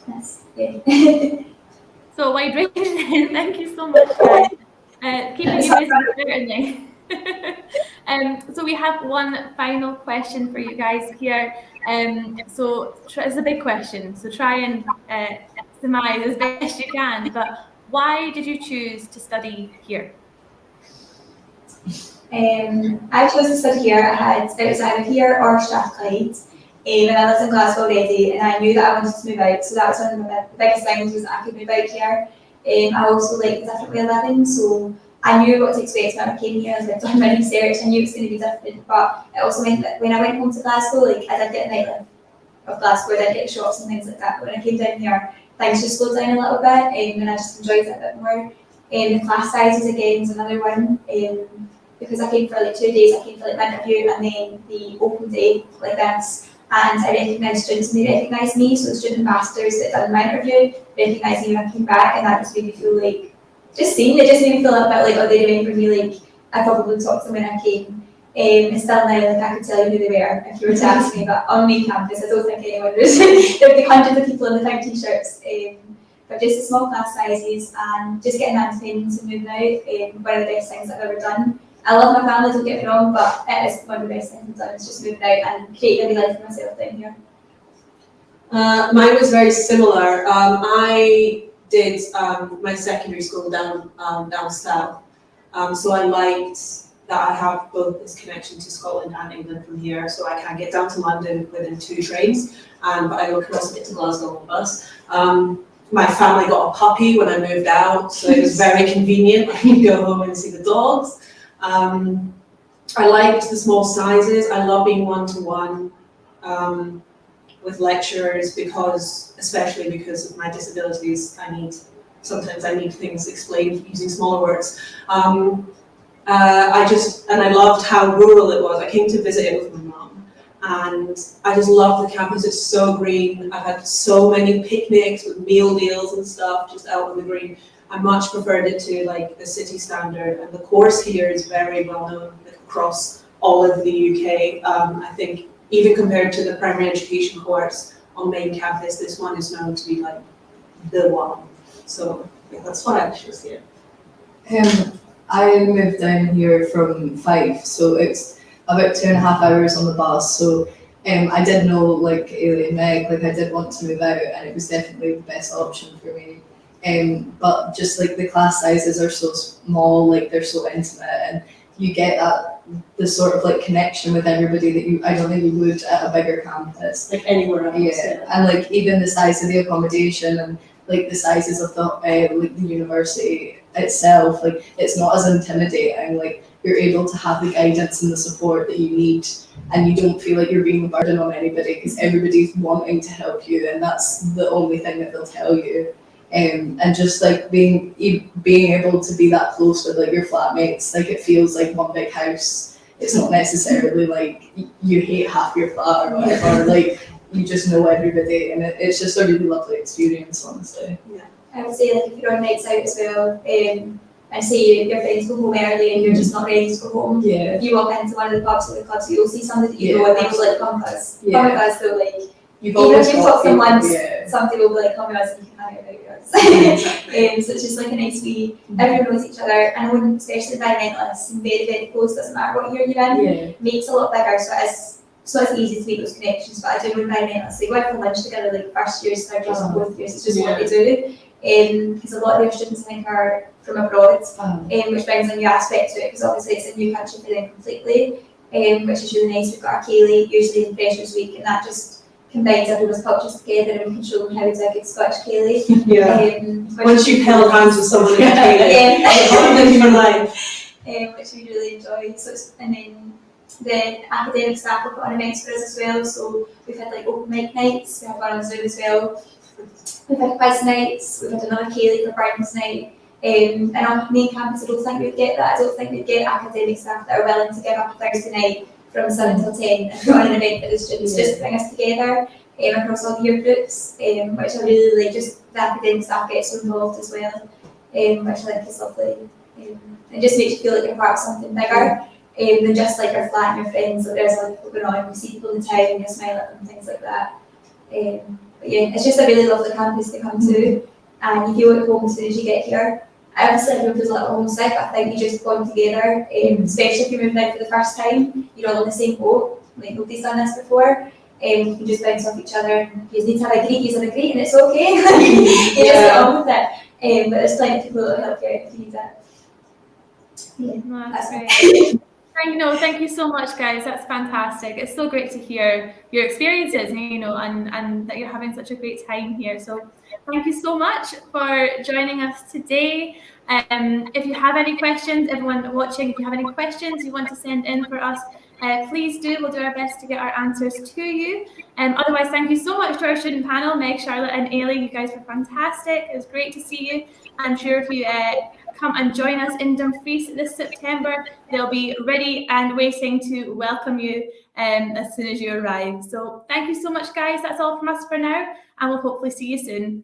Yes, yeah. So wide range. Thank you so much, guys. Keeping you busy, certainly. So we have one final question for you guys here. So it's a big question, so try and surmise as best you can. But why did you choose to study here? I chose to study here. It was either here or Strathclyde. And I lived in Glasgow already, and I knew that I wanted to move out, so that was one of the biggest things, was that I could move out here. I also like the different way of living, so I knew what to expect when I came here. As I've done my research, I knew it was going to be different, but it also meant that when I went home to Glasgow, like, I did get a nightlife of Glasgow, I did get shops and things like that, but when I came down here, things just slowed down a little bit, and I just enjoyed it a bit more. The class sizes again is another one, because I came for like 2 days. I came for like my interview and then the open day like this. And I recognised students and they recognised me, so the student ambassadors that done my interview recognised me when I came back, and that just made me feel like, just seeing it just made me feel a little bit like, oh, they remember me, like I probably talked to them when I came. And still now, like, I could tell you who they were if you were to ask me, but on main campus I don't think anyone was. There would be hundreds of people in the pink t-shirts, but just the small class sizes and just getting that independence and moving out, one of the best things I've ever done. I love my family, don't get me wrong, but it is one of the best things I've done, is just moving out and creating a new life for myself down here. Mine was very similar. I did my secondary school down south, so I liked that I have both this connection to Scotland and England from here, so I can get down to London within 2 trains, but I can also get to Glasgow on a bus. My family got a puppy when I moved out, so it was very convenient. I could go home and see the dogs. I liked the small sizes. I love being one-to-one with lecturers, especially because of my disabilities, sometimes I need things explained using smaller words. I loved how rural it was. I came to visit it with my mum, and I just love the campus. It's so green. I've had so many picnics with meal deals and stuff just out on the green. I much preferred it to like the city standard, and the course here is very well known across all of the UK. I think even compared to the primary education course on main campus, this one is known to be like the one. So yeah, that's why I chose here. I moved down here from Fife, so it's about 2.5 hours on the bus. So I did know like Ailey and Meg, like I did want to move out, and it was definitely the best option for me. But just like the class sizes are so small, like they're so intimate, and you get the sort of like connection with everybody that I don't think you would at a bigger campus. Like anywhere else. Yeah, and like even the size of the accommodation and like the sizes of the like the university itself, like it's not as intimidating. Like you're able to have the guidance and the support that you need, and you don't feel like you're being a burden on anybody because everybody's wanting to help you, and that's the only thing that they'll tell you. And just like being able to be that close with like your flatmates, like it feels like one big house. It's not necessarily like you hate half your flat or whatever. Like you just know everybody, and it's just a really lovely experience, honestly. Yeah, I would say like if you're on nights out as well, and say your friends go home early and you're just not ready to go home. Yeah. If you walk into one of the pubs or the clubs, you'll see somebody that you know, and they will like come with us. Yeah. Come with us, so like. You've Even always if you've got got them people, once, yeah. somebody will be like, come with us and you can hang out yours. Exactly. So it's just like a nice wee, everyone knows each other, and when especially environmentalists and very, very close, doesn't matter what year you're in, Yeah. makes it a lot bigger, so it's easy to make those connections. But I do know environmentalists, they go out for lunch together like first years, third years, and fourth years, it's just what they do. Because a lot of their students I think are from abroad, which brings a new aspect to it, because obviously it's a new country for them completely, which is really nice. We've got our Ceilidh usually in Freshers Week, and that just combines everyone's cultures together, and we can show them how to do a good Scottish Ceilidh. Yeah. Once you've held hands with someone in Ceilidh, yeah. it's your life. Which we really enjoy. So and then the academic staff will put on events for us as well. So we've had like open mic nights, we have one on Zoom as well. We've had quiz nights, we've had another Ceilidh for Burns night. And on main campus, I don't think we'd get that. I don't think we'd get academic staff that are willing to give up a Thursday night from 7 till 10 and put on an event for the students just to bring us together across all the year groups, which I really like. Just the academic staff gets so involved as well, which I think is lovely. It just makes you feel like you're part of something bigger than just like your flat and your friends. Like there's like people going on, you see people in the town and you smile at them, things like that. But yeah, it's just a really lovely campus to come to, and you feel at home as soon as you get here. Obviously everyone feels a little homesick, but I think you just bond together, especially if you're moving out for the first time, you're all in the same boat, like nobody's done this before. You can just bounce off each other. If you need to have a greet, you have a greet, and it's okay. You just get on with it. But there's plenty of people that will help you out if you need it. Yeah, No, that's great. Thank you so much, guys. That's fantastic. It's so great to hear your experiences, and that you're having such a great time here. So thank you so much for joining us today. If you have any questions, everyone watching, if you have any questions you want to send in for us, please do. We'll do our best to get our answers to you. Otherwise, thank you so much to our student panel, Meg, Charlotte and Ailey. You guys were fantastic. It was great to see you. I'm sure if you come and join us in Dumfries this September, they'll be ready and waiting to welcome you as soon as you arrive. So thank you so much, guys. That's all from us for now, and we'll hopefully see you soon.